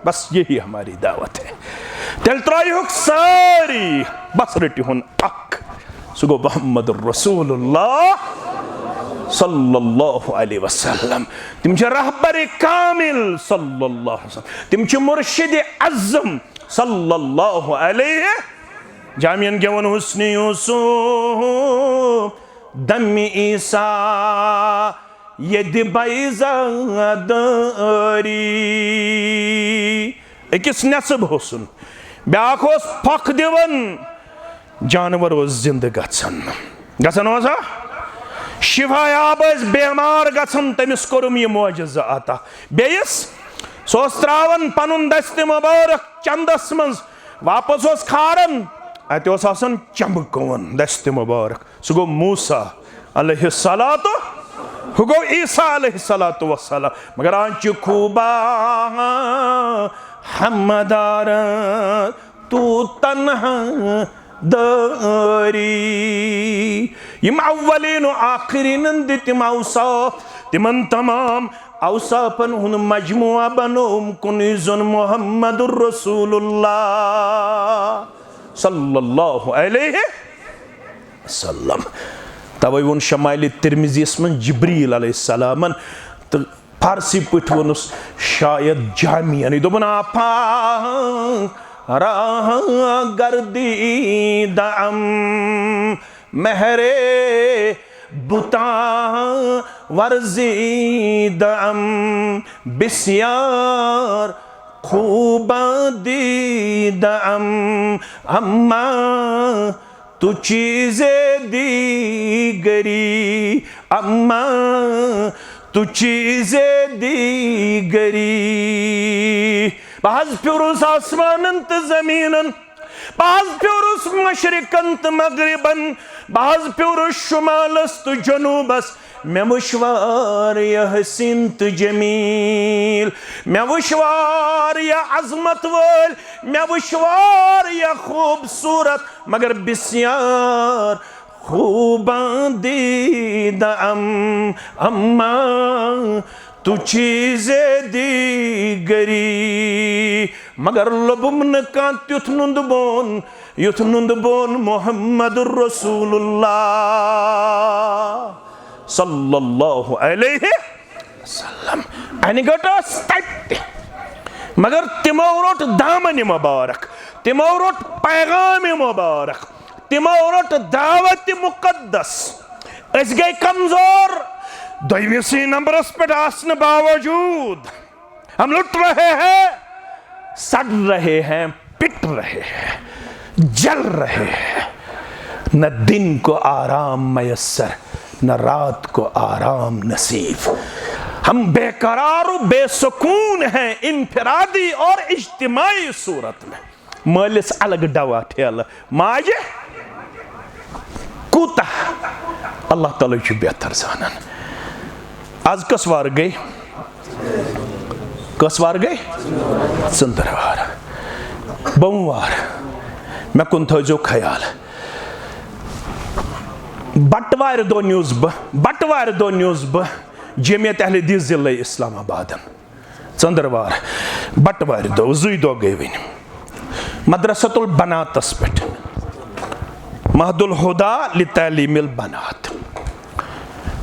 बस यही हमारी दावत है। तेल त्रायुक सारी बस रटी हुन अक सुगो मुहम्मदुर रसूलुल्लाह सल्लल्लाहु अलैहि वसल्लम। तिम छ रहबर कामिल सल्लल्लाहु अलैहि वसल्लम, तिम छ मुर्शिद अज़म सल्लल्लाहु अलैहि। जामियन गेवन हुस्न यूसुफ दम ईसा यदि बैज़ादरी अकिस नसब होसन ब्याख ओस फख दिवन जानवर ओस जिंद गसन गसन ओसा शिफायाब बेमार गसन तमिस कोरुम ये मोजज़ा आता बेयस सोस त्रावन पनुन दस्त मुबारक चंदस मंज वापस ओस खारन अत ओस आसन चमकवन दस्त मुबारक सु गो मूसा अलैहिस्सलातु हु गो ईसा अलैहिस्सलातु वस्सलाम। मगर आंच खूबा हमदार तू तन्हा दारी यम अव्वलीन आखिरीन दितिम औसाफ तिमन तमाम औसाफन हुन मजमुआ बनोम कुनिजुन मुहम्मदुर रसूलुल्लाह सल्लल्लाहु अलैहि वसल्लम। तवे वोन शमाइल तिरमिज़ीस में जिब्रील अलैहिस्सलाम तो फारसी पठ वोनुस शायद जामियन दोपन आपा राह गर्दी दम महरे बुता वर्जी दम बिस्यार खूबा दीदम अम्मा तू चीज़े दीगरी अम्मा तू चीज़े दीगरी। बाज प्योरुस आसमानन त ज़मीनन, बाज प्योरुस मशरिकन त मगरिबन, बाज प्योरुस शुमालस त जनूबस। मैं वुशवार या हसीन त जमील, मैं वुशवार या अजमत वल, मैं वुशवार या खूबसूरत मगर बिस्यार खूबा दीदम अम्मा तू चीज़े दीगरी। मगर लबुमन का युथ नुंद बोन मुहम्मदुर रसूलुल्लाह सल्लल्लाहु अलैहि वसल्लम। अनिगटस तट मगर तिमो रोट दामन मुबारक, तिमो रोट पैगाम मुबारक, तिमो रोट दावत मुकद्दस। अस गए कमजोर दोइमिसी नंबरस पे आसने बावजूद हम लुट रहे हैं, सड़ रहे हैं, पिट रहे हैं, जल रहे हैं। न दिन को आराम मयस्सर न रात को आराम नसीब। हम बेकरार बेसुकून हैं इनफिरादी और इज्तिमाई सूरत में। मालिस अलग दवा ठेल माजे कूता अल्लाह ताला छु बेहतर जानन। आज कसवार गई संदरवार बमवार मैं कुन थो ख्याल बटवार दो न्यूज़ बह जमियत अहले हदीस जिले इस्लामाबाद चंद्रवार बटवार दो गई वन मदरसतुल बनातस पे महदुल हुदा लितालीमिल बनात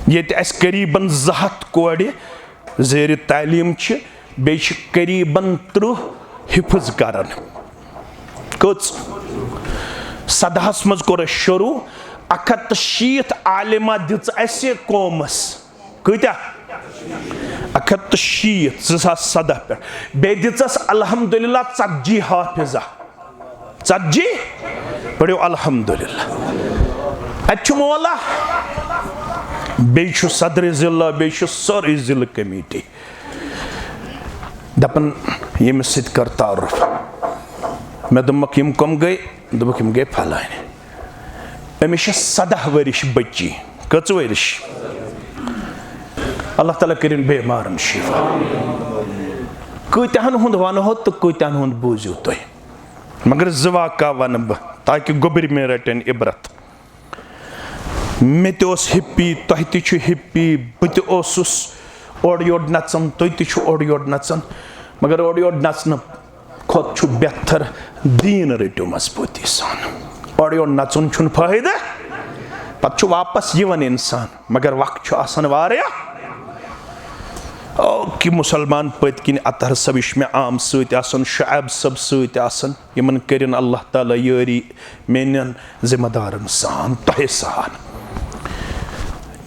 ये करीबन 200 कोड़ ज़ेर तालीम बे करीबन 30 हिफ्ज करान कच 17 मज कोर शुरू 160 आलिमा दिच असे कौमस कत्या 160 2017 पे बे दिचस अल्हम्दुलिल्लाह 40 हाफिजा 40 पढ़ो अल्हम्दुलिल्लाह अच्छु मौला बे सदर जिला बे सारी जिला कमेटी दपन यम सत कर तारुफ मे दोपक यम कम गई दोपक यम गई फलाने अमिस 17 वरिश बच्ची कच वरिश अल्लाह ताला करिन बेमारन शिफा कत्यान हुंद वनो तो कत्यान हुंद बूझो तुम मगर जवाका वन बह ताकि गोबर में रटन इबरत मे तोस हिप्पी तुह तु हिप्पी बहुस ओर योर नचन तुह ओर योर नचन मगर ओर योर नचन खुद बेहतर दीन रटो मजबूती सान ओर योर नचन छुन फायदा पत वापस यवन इंसान मगर वक्त आसान वारिया कि मुसलमान पत किन अतहर सविश में आम सतन शाब सब सतन यमन करिन अल्लाह ताला यारी मेन जिम्मेदारन सान तह सान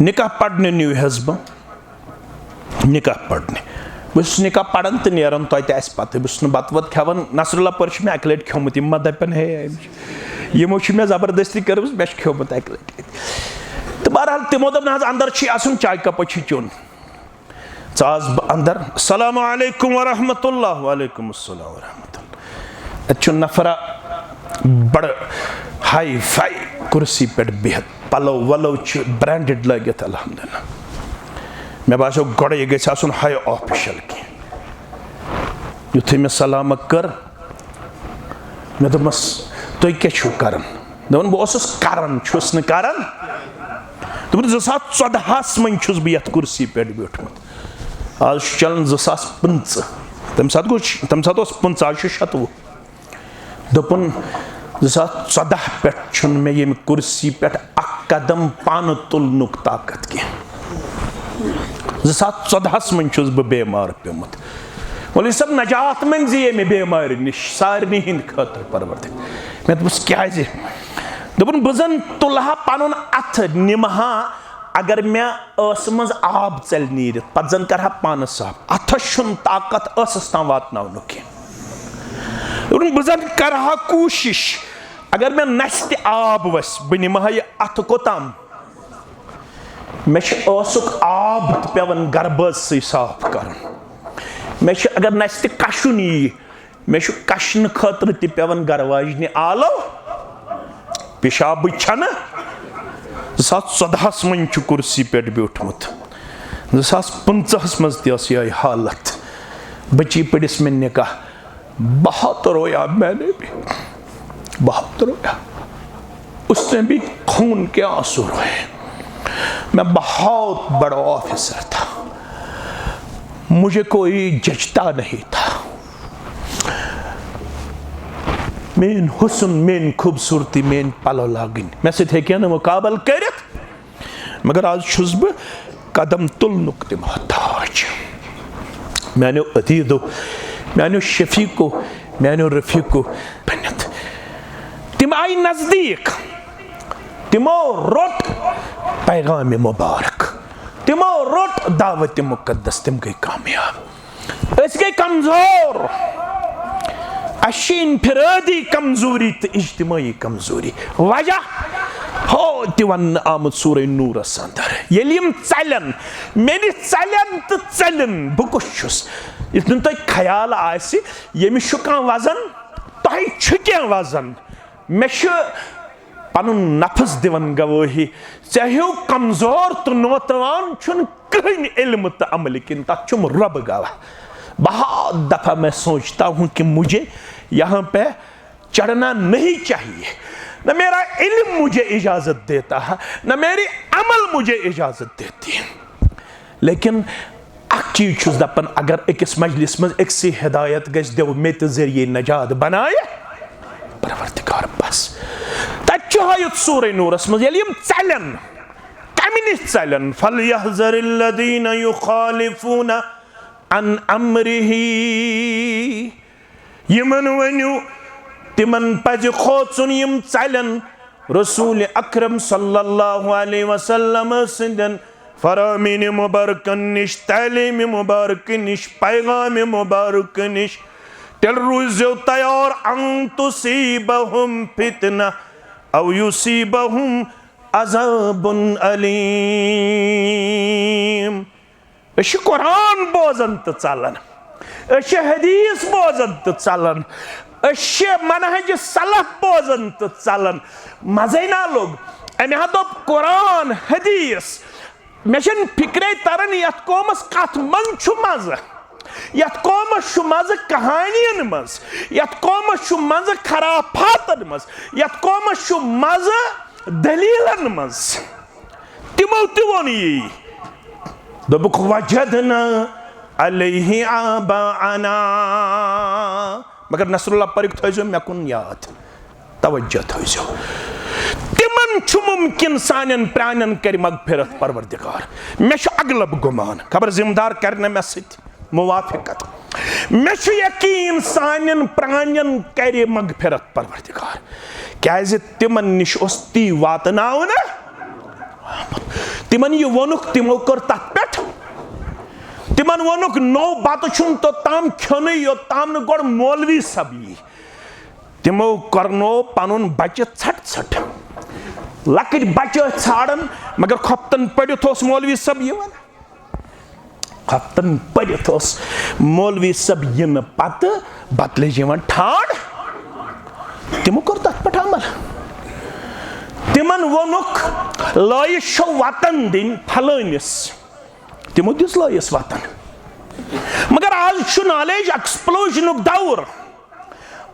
निकाह पढ़ने न्यू हस बह निकाह पढ़ने बस निकाह पढ़न तो नेरन तह पत बस बत वत खेवन नसरुल्ला पर मे अक लट खोमुत यम दपन हे यमो मे जबरदस्ती कर मे खोमुत अक लट तो बहरहाल तिमो दप ना अंदर चाय कप चुन चाज अंदर अस्सलामु अलैकुम व रहमतुल्लाह वालेकुम अस्सलाम व रहमतुल्लाह अच्छु नफरा बड़ हाई फाई कुर्सी पे बिहत पलो वलो ब्रांडेड लगित अल्हम्दुलिल्लाह मे बासो गड़ यह गन हाई ऑफिशियल की युथे मे सलाम कर मे दोपस तुम क्या कर दोपन बहुस करान छुस न करान दोपन 2014 मज छुस बह कुर्सी पे बैठमुत आज चलन 2025 तम सात 25 आज 27 दोपन 2014 पे मे ये कुर्सी पे कदम पान तुलनुक ताकत की 2014 मज बह बेमार पेमुत मौलवी सब नजात मंज ये बेमार नश सारे हिंद खतर परवरदिग मे दोपस क्या दोपन बह जन तुलहा पन अथ निमहा अगर मे मज आब चल नीर पत जन कर पान साफ अथस ताकत ताम वातन कह बह जन कर कोशिश अगर मे नस आब वस बह निमहा यह अथ कोताम मे आब पेवन गरबज से साफ कर मे अगर नस कशुन यी मे कशन खतर पेवन गरवाजन आलो पेशाब छन 2014 मज कुर्सी पे बैठमुत 2015 मज ये हालत बची पड़िस में निकाह बहुत रोया मैंने भी बहुत रोया उसने भी खून के आंसू रोए मैं बहुत बड़ा ऑफिसर था मुझे कोई जचता नहीं था मेन हुस्न मेन खूबसूरती मेन पलो लागन मे सह मुकाबल कर मगर आज छुस बह कदम तुलनुक ते मोहताज मानो अतीदो मानो शफीको मानो रफीको बनित तिम आई नजदीक तिमो रोट पैगाम मुबारक तिमो रोट दावत मुकद्दस तिम गई कामयाब अस गई कमजोर अशीन फिरादी कमजोरी तो इज्तिमाई कमजोरी वजह हो तिवन आमद सूरह नूर अंदर यम चलन मे चलन तो चलन बह कुछ युथ तुम ख्याल आसि यमिस वजन तुह क्या वजन मे पन नफ्स दिवन गवाही चाहे कमजोर तो नौतवान कहीं इल्म तो अमल किन तम रब गवाह बहुत दफा मैं सोचता हूं कि मुझे यहाँ पे चढ़ना नहीं चाहिए न मेरा इल्म मुझे इजाजत देता है, न मेरी अमल मुझे इजाजत देती है। लेकिन अख चीज दपान अगर अकिस मजलिस मज अक्सी हिदायत गस दो मे तो जरिए नजात बनाए परवरदिगार बस तत सूरह नूरस मज यम चलन कम नश चलन फलयहज़रिल्लज़ीना युखालिफूना अन अम्रिही यमन वनु तिमन पज खोचुन यम चलन रसूल अकरम सल्लल्लाहु अलैहि वसल्लम सिंदन फरामीन मुबारकन निश, तालीम मुबारक निश, पैगाम मुबारक निश। तेल रूज़ो तैयार अन तुसीबहुम फितना औ युसीबहुम अज़ाबुन अलीम। अश कुरान बोजन तो चलन, अश हदीस बोजन तो चलन, अश मनहज सलफ बोजन तो चलन। मजे ना लोग अमे दोप कुरान हदीस मे फिक्रे तरन यथ कौमस कथ मन मज, यथ कौमस मज कहानियन मज, यथ कौमस मज खराफातन मज, यथ कौमस मज दलीलन मज। तिमो तिवन यी दोबुक वजदना अलैहि आबाअना। मगर नसरुल्लाह परिक थो मे कुन याद तवज्जो थो तिमन मुमकिन सानन प्राणन कर मगफिरत परवरदिगार। मे अगलब गुमान खबर जिम्मेदार करने मे सत मुवाफिकत मे यकीन सानन प्राणन कर मगफिरत परवरदिगार। क्या तिमन निश ती वातनाव न तिमन यह वोनुक तिमो कर तथ पे तिमन वोनुक नो बात तो ताम खन यो ताम न गोड़ मौलवी सब यी तिमो करनो पनुन बच्चे छट छट लकट बच्चे छाड़न मगर खपतन पढ़ित मौलवी सब यवन खपतन पढ़ित मौलवी सब इन पत बतल ठाड़ तिमो कर तथ पे अमल। तिमन वोनुक लयस वतन दिन फलनिस तिमो दिस लयस वतन। मगर आज नॉलेज एक्सप्लोजन दौर,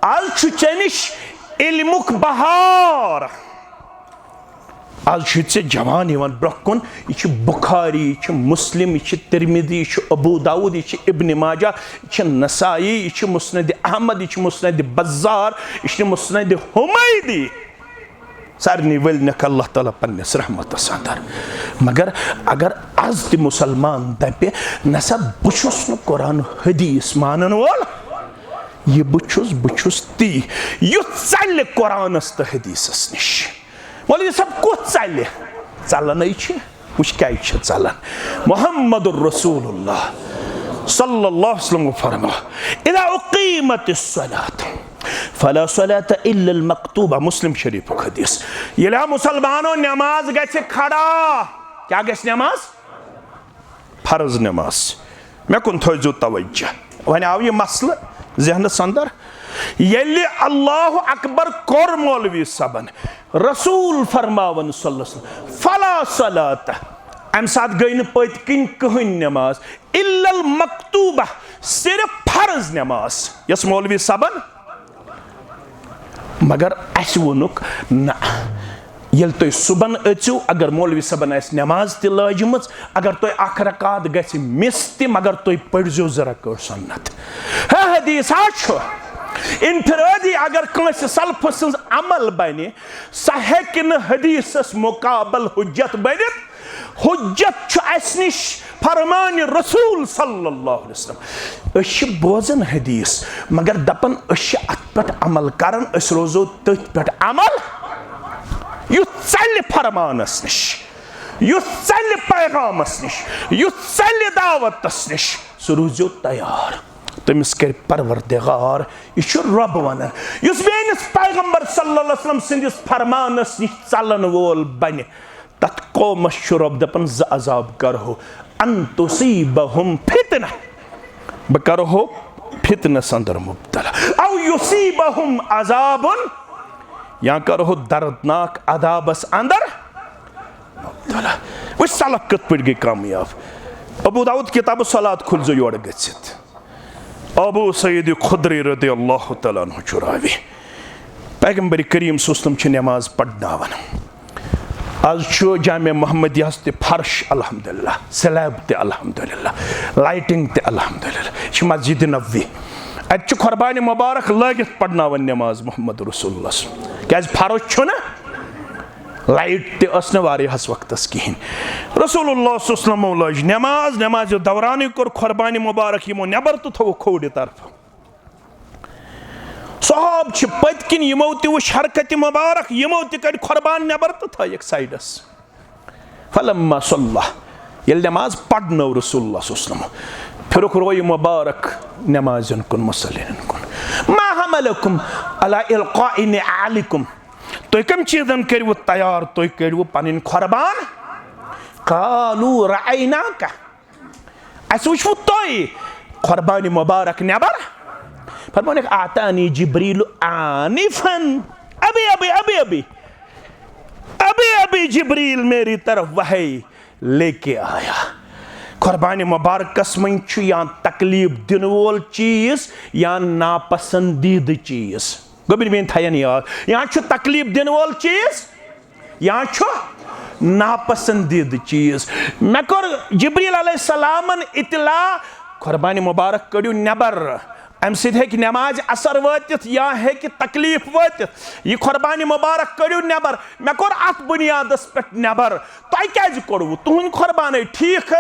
आज चनिश इल्मुक बहार, आज चे जवान ब्रोह यह बुखारी, यह मुस्लिम, यह तिरमिजी, यह अबू दाऊद, यह इब्न माजा, यह नसाई, यह मुस्नद अहमद, यह मुस्नद बज़्ज़ार, यह मुस्नद हुमैदी। सारनी वल नक अल्लाह ताला पन्नस रहमत अंदर। मगर अगर आज त मुसलमान दपे नसा बुछुस न कुरान हदीस मानन वोल यह बुछुस ती यु चल कुरानस तो हदीसस निश। मौलवी सब कुछ चल चलन वुच क्या चलन। मुहम्मदुर रसूलुल्लाह सल्लल्लाहु अलैहि वसल्लम फरमा इदा उक़ीमतिस सलात फला सलात इल्ला अल मक्तूबा। मुस्लिम शरीफ हदीस। ये मुसलमानों नमाज गए खड़ा, क्या गए नमाज? फर्ज नमाज। मे कुन थो तवज्जो वन आव यह मसल जहनस अंदर ये अल्लाह अकबर कोर मौलवी सबन रसूल फरमावन फला सलात अम सात गई न पत किन कहन नमाज इल्ला अल मक्तूबा सिर्फ फर्ज नमाज यस मौलवी सबन। मगर अस वोनुक ना ये तुम सुबन अचु अगर मौलवी सबन नमाज त लाजम अगर तुम अख रकात गि मिस त मगर तुम पढ़ो ज़रा सुन्नत हदीस इनफरादी अगर कंस सल्फ सज अमल बने सह हेकि न हदीसस मुकाबल हुज्जत बनित। हुज्जत अस निश फरमान रसूल सल्लल्लाहु अलैहि वसल्लम। अश बोजन हदीस मगर दपन अश अत पे अमल करन अस रोजो तथ पे अमल यु चल फरमानस निश, यु चल पैगामस निश, यु चल दावतस निश सह रोजो तैयार। तमिस कर परवरदिगार यह रब वन युस मेनिस पैगंबर सल्लल्लाहु अलैहि वसल्लम सिंदिस फरमानस निश चलन वोल बने तथ कौमस रब दपन ज अजाब करहो अन तुसीबहुम फितना बह करहो फितनस अंदर मुब्तला औ युसीबहुम अजाबुन या करहो दर्दनाक अदाबस अंदर मुब्तला। वो सलफ कत पे गई कामयाब। अबू दाऊद किताब सलात खुलजो योर गसित अबू सईद खुदरी रदियल्लाहु तआला अन्हु चुरावी पैगंबर करीम सल्लल्लाहु अलैहि नमाज पढ़नावन आज जामिया मोहम्मदिया फर्श अल्हम्दुलिल्लाह स्लैब ते अल्हम्दुलिल्लाह लाइटिंग ते अल्हम्दुलिल्लाह मस्जिद नबवी अत कुर्बान मुबारक लगित पढ़नावन नमाज मोहम्मद रसूलुल्लाह क्या फर्श छुना लाइट तस वारियास वक्तस कहें रसूलुल्लाह सल्लल्लाहु अलैहि वसल्लम नमाज नमाज दौरान कोर कुर्बान मुबारक यमो नबर तो थो खोड़ तरफ सहाब पतकिन यमो तुश हरकत मुबारक यमो तड़ कुर्बान नबर तो थक साइडस फलम्मा सल्ला ये नमाज पढ़नो रसूलुल्लाह सल्लल्लाहु अलैहि वसल्लम फिरुक रोय मुबारक नमाजन कुन मुसल्लिन कुन मा हमलकुम अला इल्क़ाइ निआलिकुम तुम कम चीजन करू तैयार तुम करू पन कुर्बान कालू रअयना का अस वुचु तुम कुर्बान मुबारक नबर फरमाने आतानी जिब्रील आनिफन अभी अभी अभी अभी अभी अभी जिब्रील मेरी तरफ वही लेके आया कुर्बान मुबारकस मन या तकलीफ दिन वोल चीज या नापसंदीद चीज गोबिर बेन थयन याद यहाँ तकलीफ दिन वोल चीज यहाँ नापसंदीद चीज मे कोर जिब्रील अलैहिस्सलामन इतला कुर्बान मुबारक कड़ू नबर अम सक नमाज असर वातित या है तकलीफ वातित यह कुर्बान मुबारक कड़ू नबर मे कोर अत बुनियादस पे नबर तुह क्या कोड़व तुहद कुर्बान ठीक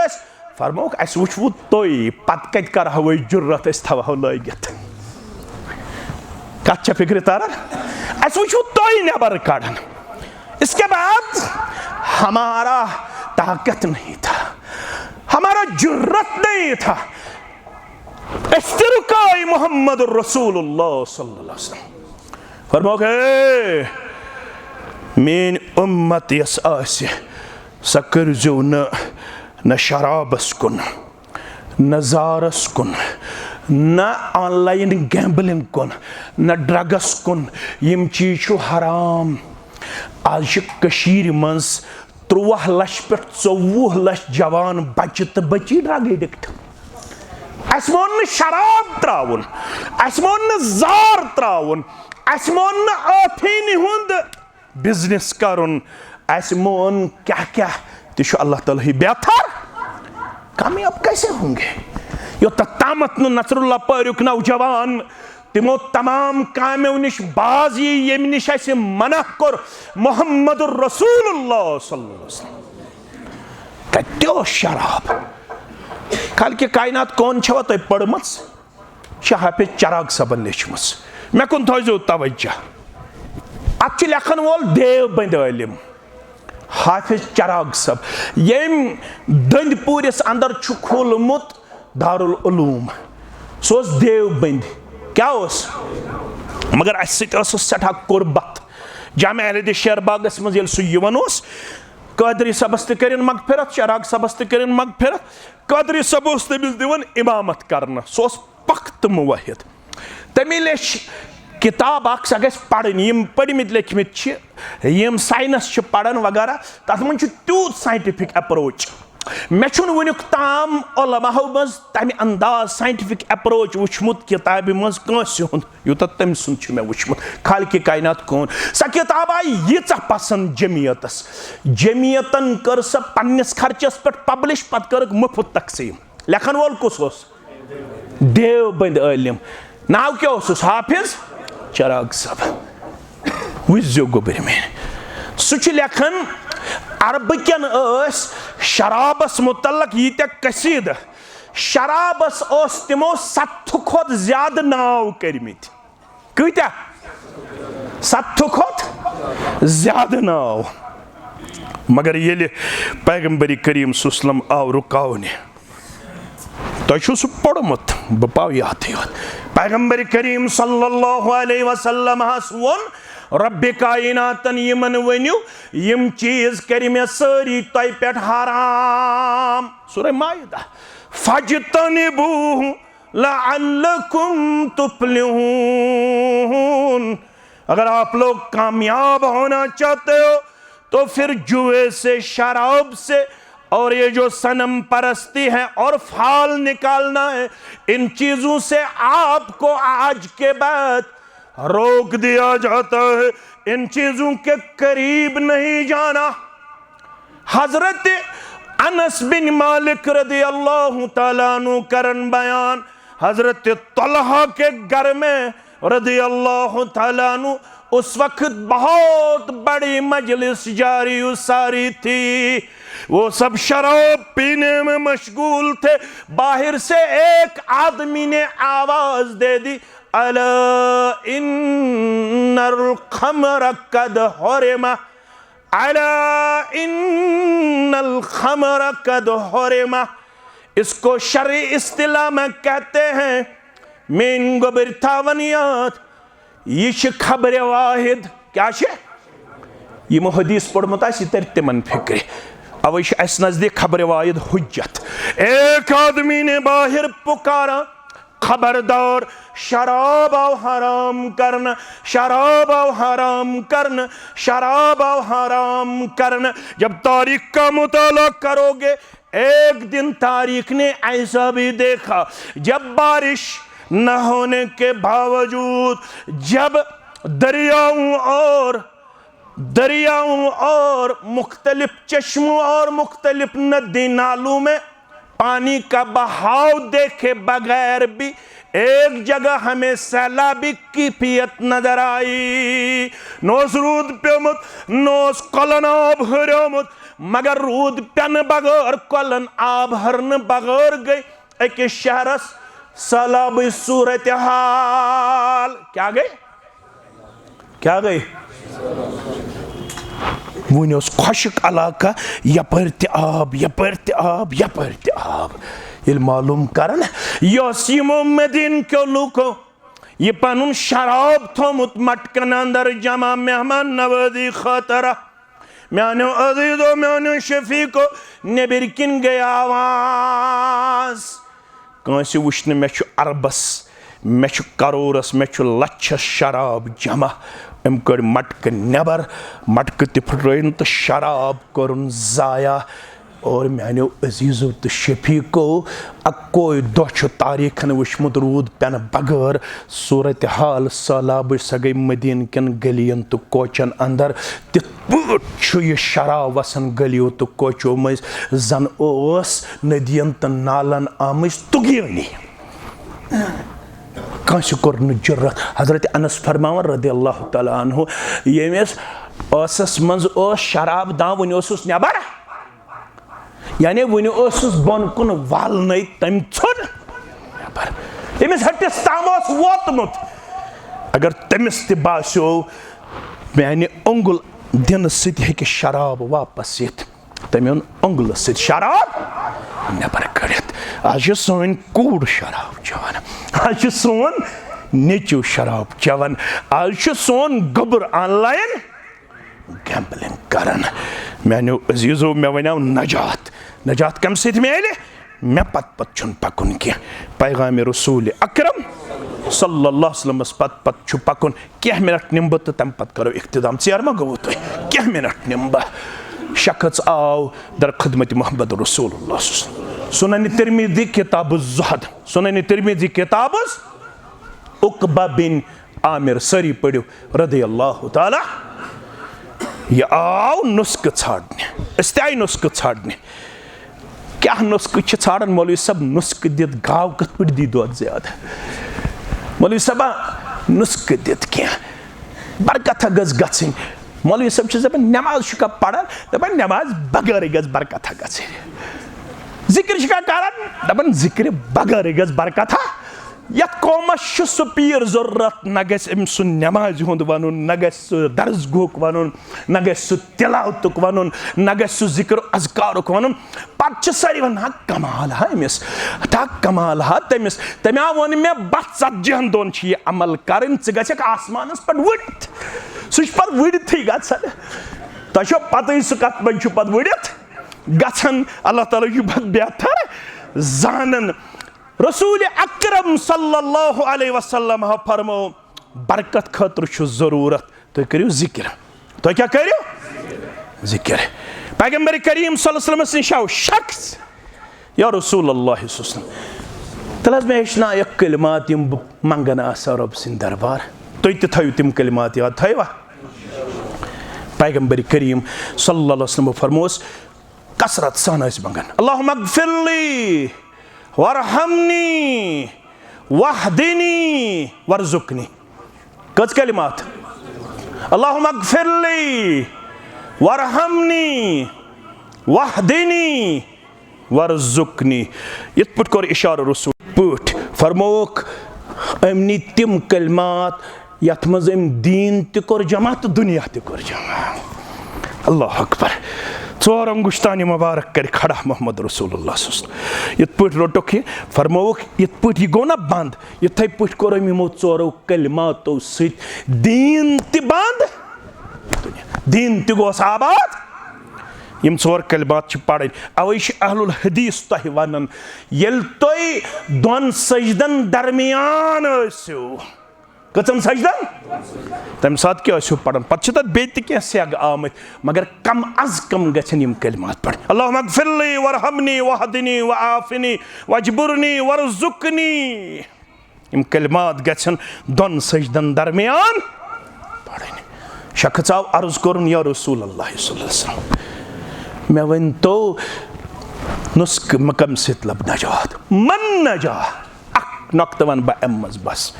फरमोक अस वुचु तुम पत कत करहो जुर्रत थवो लगित कत फिक्र तरन अस वुचु तुम नबर कड़न इसके बाद हमारा ताकत नहीं था हमारा जुर्रत नहीं था इस्तिरकाई मोहम्मद रसूलुल्लाह सल्लल्लाहु अलैहि वसल्लम फरमाओ मेन उम्मत यस आसे स करजो न शराबस कुन न जारस कुन न ऑनलाइन गैम्बलिंग कुन न ड्रग्स कुन यम चीज हराम आज कशीर मज 13 लक्ष पे 24 लक्ष जवान बच्चे तो बची ड्रग एडिक्ट अस मोन शराब त्रावन अस मोन जार त्रावन अस मोन आफीन हुंद बिजनेस करुन अस मोन क्या क्या तो अल्लाह ताला ही बेहतर कामयाब कैसे होंगे यो तामत नसरुल्लाह पारुक नौजवान तिमो तमाम कामों निश बाज यम निश मना कोर मोहम्मद रसूलुल्लाह सल्लल्लाहु अलैहि वसल्लम कत्यो शराब कल के कायनात कौन छवा तुम पढ़म हाफिज चराग सबन लेचम मे कुन थो तवज्जो अत लेखन वोल देवबंद आलिम हाफिज चराग सब यम दंदपुरिस अंदर खोलमुत दारुल उलूम सो देवबंद क्या मगर अस सठा कुर्बत जामिया अहले शेरबागस मज कादरी सबस तन मगफिरत चराग सबस तन मगफिरत कादरी सब तमिस दिवन इमामत करना सो पख्त मुवाहिद तमी लेच किताब सह गि पढ़ पढ़मित लेखमित यम साइंस पढ़ान वगैरह तथ मन तूत साइंटिफिक अप्रोच मे वुनुक ताम उलमाओ मज तमि अंदाज साइंटिफिक अप्रोच वुचमुत किताब मज कंस यूत तम सुन मे वुचमुत खालिक कायनात कौन सा किताब आई यीच पसंद जमीयतस जमीयतन कर स पन्निस खर्चस पे पब्लिश पत कर मुफ्त तकसीम लेखन वोल कुस देवबंद आलिम नाव क्या हाफिज चराग सब वुजो गोबर में सह लेखन अरबकन शराबस मुतलक यीत्या कसीद शराबस तिमो 7 खोत ज्यादा नाव कर्मित कत्या 7 खोत ज्यादा नाव मगर ये पैगंबर करीम सल्लल्लाहु अलैहि वसल्लम आव रुकावने तुम सह पढ़मुत बह पाव याद पैगंबर करीम सल्लल्लाहु अलैहि वसल्लम वोन रब्बे कायनातन यमन वनु यम चीज कर मे सारी तय पे हराम सूरह माइदा फजतनिबू लअल्लकुम तुफ्लिहून अगर आप लोग कामयाब होना चाहते हो तो फिर जुए से शराब से और ये जो सनम परस्ती है और फाल निकालना है इन चीजों से आपको आज के बाद रोक दिया जाता है, इन चीजों के करीब नहीं जाना। हजरत अनस बिन मालिक रदियल्लाहु ताला अन्हु करन बयान, हजरत तलहा के घर में रदियल्लाहु ताला अन्हु उस वक्त बहुत बड़ी मजलिस जारी सारी थी। वो सब शराब पीने में मशगूल थे। बाहर से एक आदमी ने आवाज दे दी, अला इन्नल खमर कद हुरिमा, अला इन्नल खमर कद हुरिमा। इसको शरई इस्तिलाह में कहते हैं मेन गोबर थावनियात। ये खबर वाहिद क्या यम हदीस पढ़मुत तर तिमन फिक्र, अवे नजदीक खबर वाहिद हुज्जत। एक आदमी ने बाहर पुकारा, खबरदार शराब हराम करना, शराब हराम करना, शराब हराम करना। जब तारीख का मुताला करोगे, एक दिन तारीख ने ऐसा भी देखा, जब बारिश न होने के बावजूद, जब दरियाओं और मुख्तलिफ चश्मों और मुख्तलिफ नदी नालों में पानी का बहाव देखे बगैर भी एक जगह हमें सैलाबी कैफियत नजर आई। नोस रूद प्योमुत, नोस कलन आब हरियोमुत, मगर रूद पेन बगैर कलन आब हरन बगैर गई अकिस शहरस सैलाब सूरत हाल। क्या गई, क्या गई? वन खुशक इलाका, यपर आब, यपर आब, यपर आब। ये मालूम कर यमो मदीन के लूको यह पन शराब थोमुत मटकन अंदर जमा मेहमान नवाजी खतरा। म्यानो अजीजो म्यानो शफीको नेबर किन गई आवाज, कंस वुश्न मे अरबस, मे करोरस, मे लच्छस शराब जमा। अम कर मटक नबर, मटक तफरन तो शराब करन जाया। और म्यानो अजीजो तो शफीको अकोई दह तारीखन वुश्मुत रूद पेन बगैर सूरत हाल सैलाब स गई मदीन कन गलियन तो कोचन अंदर। तिथ पा यह शराब वसन गलियों तो कोचो मज जन ओस नदियन तो नालन आमज तुगियनी। कंस कोर जुर्रत। हजरत अनस फरमावन रदियल्लाहु ताला अन्हु, यमिस ओसस मंज ओस शराब दां वन ओसुस नेबर, यानी वन ओसुस बन कुन वालनै तम छोड़ नेबर, यमिस हटिस ताम ओस वोतमुत। अगर तमिस ते बास्यो मैंने उंगुल दिन सत हेके शराब वापस यिथ, तमें ओन उंगुल सत शराब नेबर कड़ित। आज सोन कूड़ शराब चवन, आज सोन नेचू शराब चवन, आज सोन गबर ऑनलाइन गैम्बलिंग करन। मैंने अजीजो मे वनो नजात, नजात कम सत मिले मे पत पत छुन पकुन क्या। पैगाम रसूल अकरम सल्लल्लाहु अलैहि वसल्लम पत पत छु पकुन। क्या मिनट निम्ब तो तम पत करो इख्तिदाम। चेयर मा गो तुम क्या मिनट निम्ब। शख्स आओ दर खिदमत मोहम्मद रसूलुल्लाह। सुनन तिरमिज़ी किताब ज़ुहद, सुनन तिरमिज़ी किताब उक़बा बिन आमिर सरी पढ़ो रदियल्लाहु ताला। यह आओ नुस्ख छाड़ने, इस आय नुस्ख छाड़ने। क्या नुस्ख छाड़न मौलवी सब नुस्ख दित गाव कत पे दी दो ज्यादा। मौलवी सबा नुस्ख दित क्या बरकत गज गन। मौलवी सब दपान नमाज पढ़ान, दपान नमाज बगैर गज बरकत गज। जिक्र करान, दपान जिक्र बगैर गज बरकत। यथ कौमस सह पीर जरूरत, न गम सह नमाज हुंद वन, न गह दर्ज गोक वन, न गह तिलावतुक वन, न गह जिक्र अजकारुक वन। पे सारी वन कमाल हा अमिस, कमाल हा तमिस। तमें वन मे 40 दोन यह अमल कर गक आसमान पे वड़ित। सह वड़िथी गन तुम पत सह कत पे पे वड़ित गन। अल्लाह ताला बेहतर जानन। रसूल अकरम सल्लल्लाहु अलैहि वसल्लम फरमो बरकत खतर जरूरत तुम करियो जिक्र। तुम क्या करियो जिक्र। पैगंबर करीम सल्लल्लाहु अलैहि वसल्लम निश शख्स या रसूल अल्लाह तल मे हेचना कलिमात यम मंगन आसा रब सिंद दरबार। तुम ते थो तम कलिमात याद थवा पैगंबर करीम सल्लल्लाहु अलैहि वसल्लम फरमोस कसरत सान मंगन अल्लाहुम्मा अगफिरली वरहमनी वहदिनी वरजुकनी कच कलिमात अल्लाहुम्मा अगफिरली वरहमनी वहदिनी वरजुकनी यत पट कर इशारा रसूल पट फरमोक अमनी तिम कलिमात यथ मज दीन त कर जमा तो दुनिया त कर जमा अल्लाह अकबर चोर अंगुश्तानी मुबारक कर खड़ा मोहम्मद रसूलुल्लाह यत पट रोटोक फरमोक यत पट गो ना बंद यथे पट कर यमो चोरो कलिमातो सत दीन त बंद दीन त गोस आबाद यम चोर कलिमात पढ़ अवे अहलुल हदीस तह वन येल तुम दोन सजदन दरमियान कचन सजदन तम सात क्या पढ़ान पे तथ बे सेग आमत मगर कम अज कम गम कलिमात पढ़ अल्लाहुम्मा अगफिरली वरहमनी वहदिनी वआफिनी वजबुरनी वरजुकनी यम कलिमात गन दोन सजदन दरमियान पढ़ शख्स आव अर्ज कर या रसूल अल्लाह सल्लल्लाहु अलैहि वसल्लम मैं वन तो नुस्ख मकम सित लब नजात मन नजा अक नक्त वन बस बस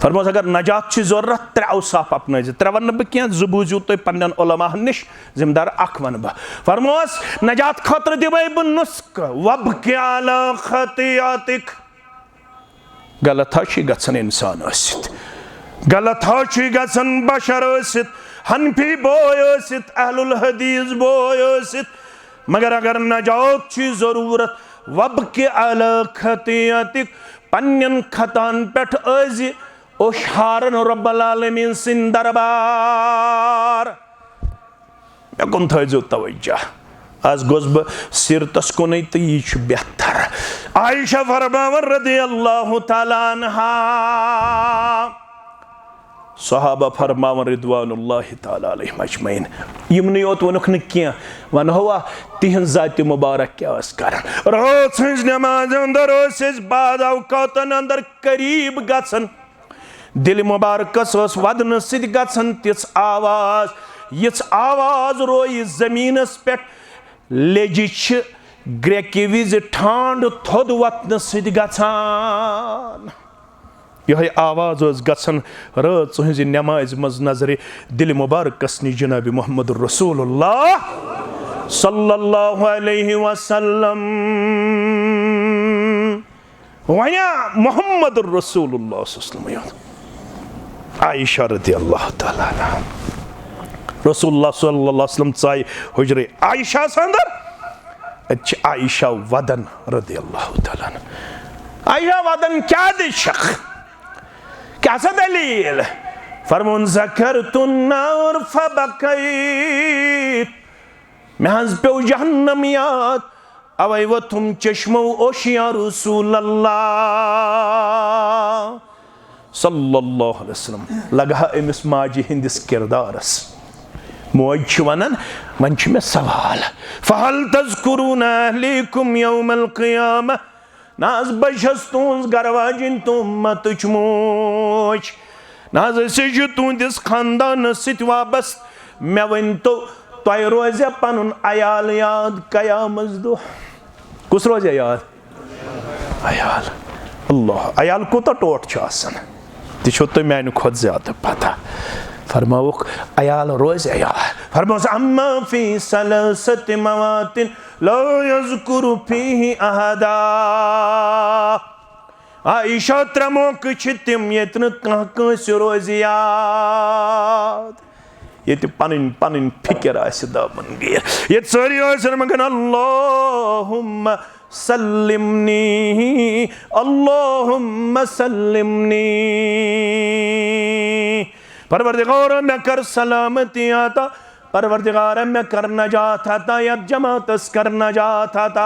फरमोस अगर नजात की जरूरत त्रे औसाफ अपन त्रे वन बह क्या जु बूझू तुम पन्न उलमा निश जिम्मेदार अख वन बह फरमोस नजात खतर दिवे बह नुस्ख वबकी अला खतियातिक गलत गन इंसान गलत गन बशर हनफी बोय अहलुल हदीस बोय मगर अगर नजात की जरूरत वबकी अला खतियातिक पन्न खतान पे ओशारन रब्बुल आलमीन सिन दरबार मे कुन थो तवज्जो आज गोस बह सिरतस कुन तो यह बेहतर आयशा फरमावन रदियल्लाहु तआला अन्हा सहाबा फरमावन रिदवानुल्लाहि तआला अलैहिम अजमईन यमन योत वनुख न क्या वन हुआ तिहन जात मुबारक क्या करन रात हज नमाज अंदर बाद औकातन अंदर करीब गसन दिल मुबारकस वदन सत गसन तिस आवाज रोय जमीनस पे लेजि ग्रेकि विज ठांड थोद वतन सत गसान यह आवाज गसन रात हज नमाज मज नजर दिल मुबारकस नि जनाब मोहम्मद रसूलुल्लाह सल्लल्लाहु अलैहि वसल्लम वया मोहम्मद रसूलुल्लाह सल्लल्लाहु अलैहि वसल्लम आयशा रदियल्लाहु तआला अन्हा रसूलुल्लाह सल्लल्लाहु अलैहि वसल्लम चाय हुजरे आयशा संदर अच्छ आयशा वदन रदियल्लाहु तआला अन्हा आयशा वदन क्या दिशख क्या सा दलील फरमोन ज़करतुन नार फबकैत मैं हज पे जहन्नम याद अवै वो तुम चश्मो ओशिया रसूल अल्लाह सल्लल्लाहु अलैहि वसल्लम लगा अमिस माजी हिंदिस किरदारस मोज वनन वन मे सवाल फहल तज़कुरून अहलीकुम यौमल क़ियामह नाज बशस तुज गरवाजिन तुम मत मोज नाज तुंदिस खानदान सत वाबस्त मे वन तो तुम रोजे पन अयाल याद कयामत दो कुस रोजे याद अयाल अल्लाह अयाल कोता टोट तु तुम मैन खुद ज्यादा पता फरमाउक अयाल रोज अयाल फरमाउस अम्मा फी सलसति मवातिन ला यज़कुरु फीहि अहदा आयशा त्रमोक तिम यतन कह कंस रोज याद ये पन पन फिक्र दामन गैर ये सारी मगन अल्लाहुम्मा सल्लिमनी अल्लाहुम्मा सल्लिमनी परवरदिगार मैं कर सलामती आता परवरदिगार मैं कर नजात आता या जमातस कर नजात आता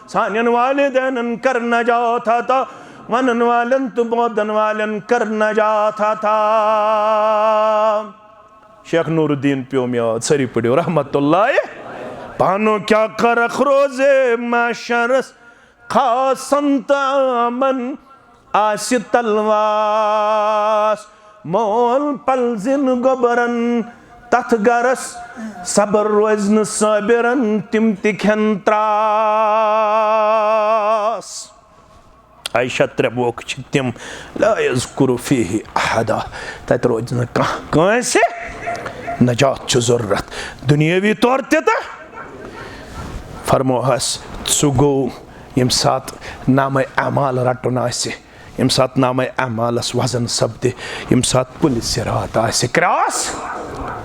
सानियन वालिदैन कर नजात आता वनन वालन तो बोदन वालन कर नजात आता शेख नूरुद्दीन प्यो में सरी पड़ो रहमतुल्लाह पानो क्या कर रोजे माशरस खासन तामन आस तलवास मोल पलजिन गोबरन तथ गरस सबर रोज न साबिरन तिम तिखन त्रास आयशा त्रेबोक तिम ला यज़कुरु फीहि अहदा तत रोज न कहाँसे नजात जरूरत दुनियावी तौर ते तो फरमोहस सु गो यम सात नाम अमाल रटन आसे यम सात नाम अमालस वजन सपदे यम सात पुलिस रात आसे क्रॉस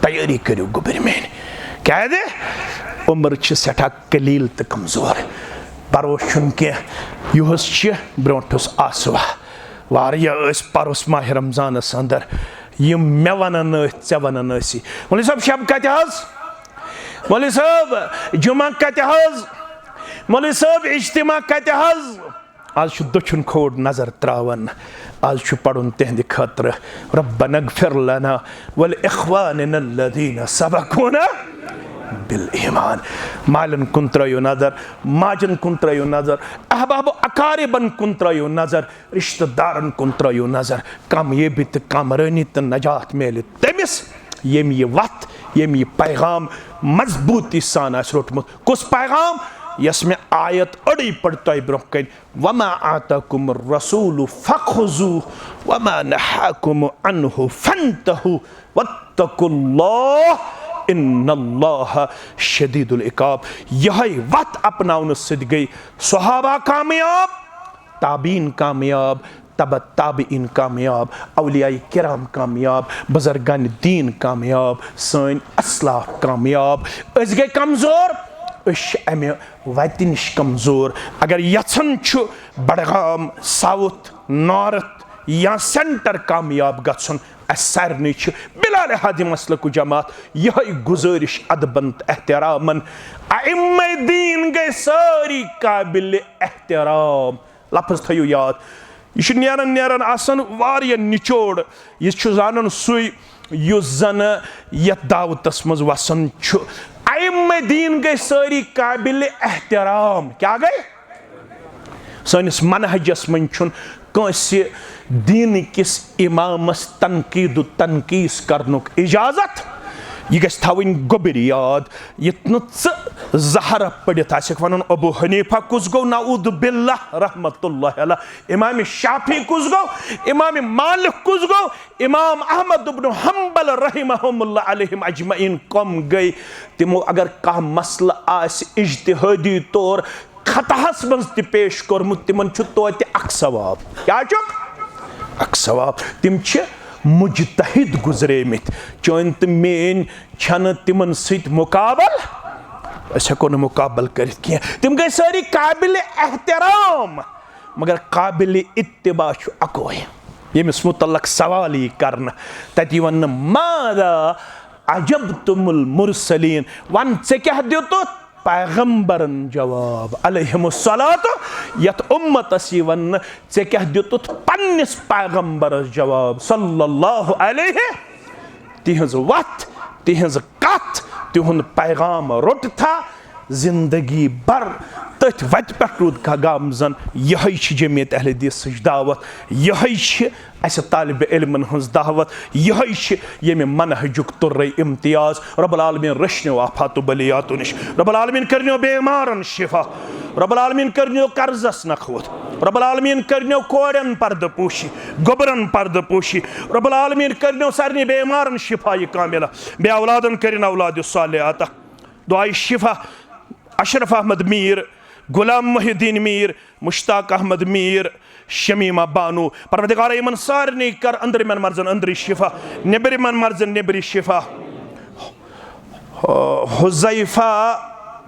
तैयारी करो गुबर मेन क्या दे उम्र सठा कलील तो कमजोर परोस के युहस ब्रोटस आसवा परोस माह रमजानस अंदर यम मे वन ऐ वन मौलवी साहब शब कत मौलवी साहब जुमा कत मौलवी साहब इज्तिमा कत आज दक्षिण खोड़ नजर त्रावन आज पढ़ुन तिहंद खतर रब्बना इग़फिर लना वल इख़्वानिना अल्लज़ीना सबक़ूना बिल ईमान मालन कुन त्रयो नजर माजन कुन त्रयो नजर अहबाब अकारिबन कुन त्रयो नजर रिश्तेदारन कुन त्रयो नजर कामयाबी तो कामरानी तो नजात मेले तमिस यम ये वत यम ये पैगाम मजबूती सान रोटमुत कुस पैगाम यस में आयत अड़ी पड़ता ब्रोह कन वमा आताकुम रसूलु फखुजू वमा नहाकुम अन्हु फंतहु वत्तकुल्लाह इन्नल्लाह शदीदुल इकाब यही वत अपनाउन सद गई सहाबा कामयाब ताबीन कामयाब तब ताबीन कामयाब औलिया किराम कामयाब बुजुर्गान दीन कामयाब सन असलाफ कामयाब अस गए कमजोर अमे वत नश कमजोर अगर यछन बडगाम साउथ नॉर्थ या सेंटर कामयाब गछन सारे बिलाल हादि मसलक जमात यही गुजारिश अदबन एहतरामन अइम्मे दीन गए सारी काबिल एहतराम लफ्ज थयो याद यह नेरन आसन वारिया निचोड़ यह जानन सुई युस जन यथ दावतस मज वसन अइम्मे दीन गए सारी काबिल एहतराम क्या गए सनिस मनहजस मन कंसे दीन किस इमामस तनकीद तनकीस करनुक इजाजत यह गस थवनी गोबर याद यत जहर पढ़ित वन अबू हनीफा कुस गो नऊद बिल्लाह रहमतुल्लाह अलैह इमाम शाफी कुस गो इमाम मालिक कुस गो इमाम अहमद इब्न हंबल रहिमहुमुल्लाह अलैहिम अजमईन कम गई तिमो अगर कह मसला आस इज्तिहादी तौर खतहस मज त पेश कोरमुत तिमन तोते अख सवाब क्या अख सवाब तिम मुजतहिद गुजरेमित चन तो मेन छन तिमन सत मुकाबल हेको न मुकाबल कर तिम गई सारी काबिल एहतराम मगर काबिल इत्तिबा अकोय यमिस मुतल्लक सवाल यी करन तति वन मादा अजबतुमुल मुरसलीन वन से क्या दियोत पैगंबरन जवाब अलैहिमुस्सलात यत उम्मत वन से क्या दियोत पन्निस पैगंबरस जवाब सल्लल्लाहु अलैहि तिहज वत तिहज कथ तिहुन पैगाम रोट था जिंदगी भर तथ वत पे रूद का गामजन यही जमीयत अहले हदीस दावत यही तालिब इल्मन हज दावत यही ये मनहजुक तुर्र इम्तियाज रब्बुल आलमीन रश्नो आफात बलियात नश रब्बुल आलमीन करनो बेमारन शिफा रब्बुल आलमीन करनो कर्जस नखवत रब्बुल आलमीन करनो कोरन पर्द पोशी गोबरन पर्द पोशी रब्बुल आलमीन करनो सारनी बेमारन शिफा कामिला बे औलादन करिन औलाद सालिहात दुआई शिफा अशरफ अहमद मीर गुलाम मोहिद्दीन मीर मुश्ताक अहमद मीर शमीमा बानू परवरदिगार यमन सारनी कर अंदर मन मर्जन अंदरी शिफा नेबरी मन मर्जन नेबरी शिफा हुज़ैफा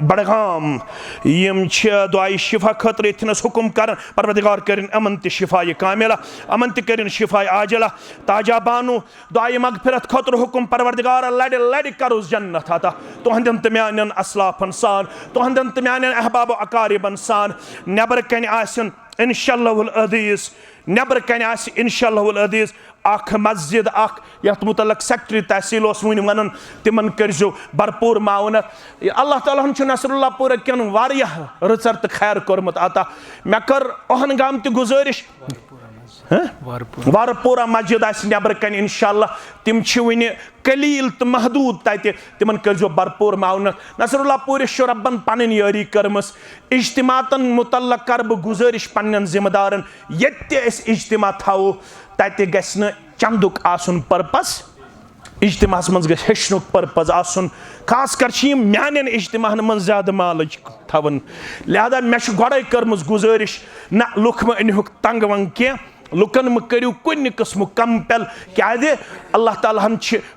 बड़गाम यम दुआई शिफा खतर इतनस हुकुम कर परवरदिगार करिन अमन त शिफा कामिला अमन त करिन शिफा आजला ताजा बानू दुआई मगफिरत खतर हुकुम परवरदिगार लड़ लड़ करुस जन्नत अता तुहंदन त म्यानन अस्लाफन सान तुहंदन त म्यानन अहबाब अकारिबन सान नेबर कन आसन इंशाअल्लाहुल अज़ीज़ नेबर कन आस इंशाअल्लाहुल अज़ीज़ अख मस्जिद अख यथ मुतलक सेक्रेटरी तहसील वन वन तिमन करजो भरपूर मावनत अल्लाह ताला नसरुल्लाह पूरा कन वारिया रचर तो खैर कोरमत अता मे कर ओहन गाम त गुजारिश वारपोरा मस्जिद आस नबर कन इंशाअल्लाह तिम वन कलील तो महदूद तत तिमन करो भरपूर मावनत नसरुल्लाहपुर रब्बन पन यारी कर्मस इज्तिमातन मुतल्लक कर बह गुजारिश पन्न जिम्मेदारन ये इज्तिमा थो तत गि चंदुक आसुन पर्पस इज्तिमास मज गि हेचनुक पर्पस आसुन खास कर म्यान इज्तिमान मन ज्यादा मालच थवन लिहाजा मे गोड़े कर्मस गुजारिश ना लुख म अनहुक तंग वंग कह लुकन म करू कुन किस्म कंपेल क्या अल्लाह ताला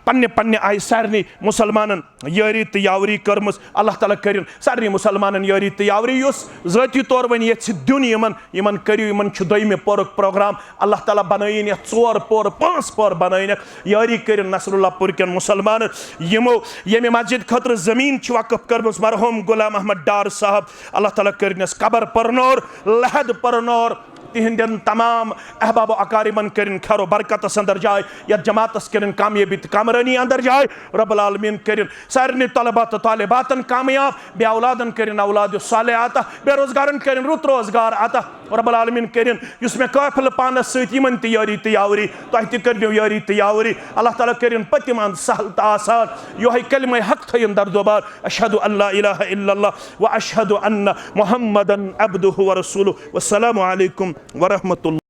पन्ने पन्ने आय सारे मुसलमान यारी तो यावरी कर्मस अल्लाह ताला कर सारे मुसलमान यारी तो यावरी ज़ाती तौर वन ये दिन यमन करू यमन दोयमे पोरुक प्रोग्राम अल्लाह ताला बनयन ये 4 पोर 5 पोर बनयन यारी कर नसरुल्लाहपुर के मुसलमान यमो ये मस्जिद खतर जमीन वक़फ कर्मस मरहूम गुलाम अहमद डार साहब अल्लाह ताला कर कबर परनोर लहद परनोर तिहंदन तमाम अहबाब अकारिमन करिन खैरो बरकत अंदर जाए या जमात करिन कामयाबी तो कामरानी अंदर जाए रब्बुल आलमीन करिन सारे तलबा तो तालिबातन कामयाब बे औलादन करिन औलाद सालेह आता बेरोजगारन करिन रुत रोजगार आता रब्बुल आलमीन करिन युस मे काफिल पानस सत यमन ते यारी ते यावरी तह ते करियो यारी ते यावरी अल्लाह ताला करिन पतिमान सहल तो आसान योहे कलिमा हक थयन दर दोबार अशहदु अल्ला इलाहा इल्लल्लाह व अशहदु अन्ना मुहम्मदन अब्दुहु व रसूलुहु वस्सलामु अलैकुम व रहमतुल्लाह।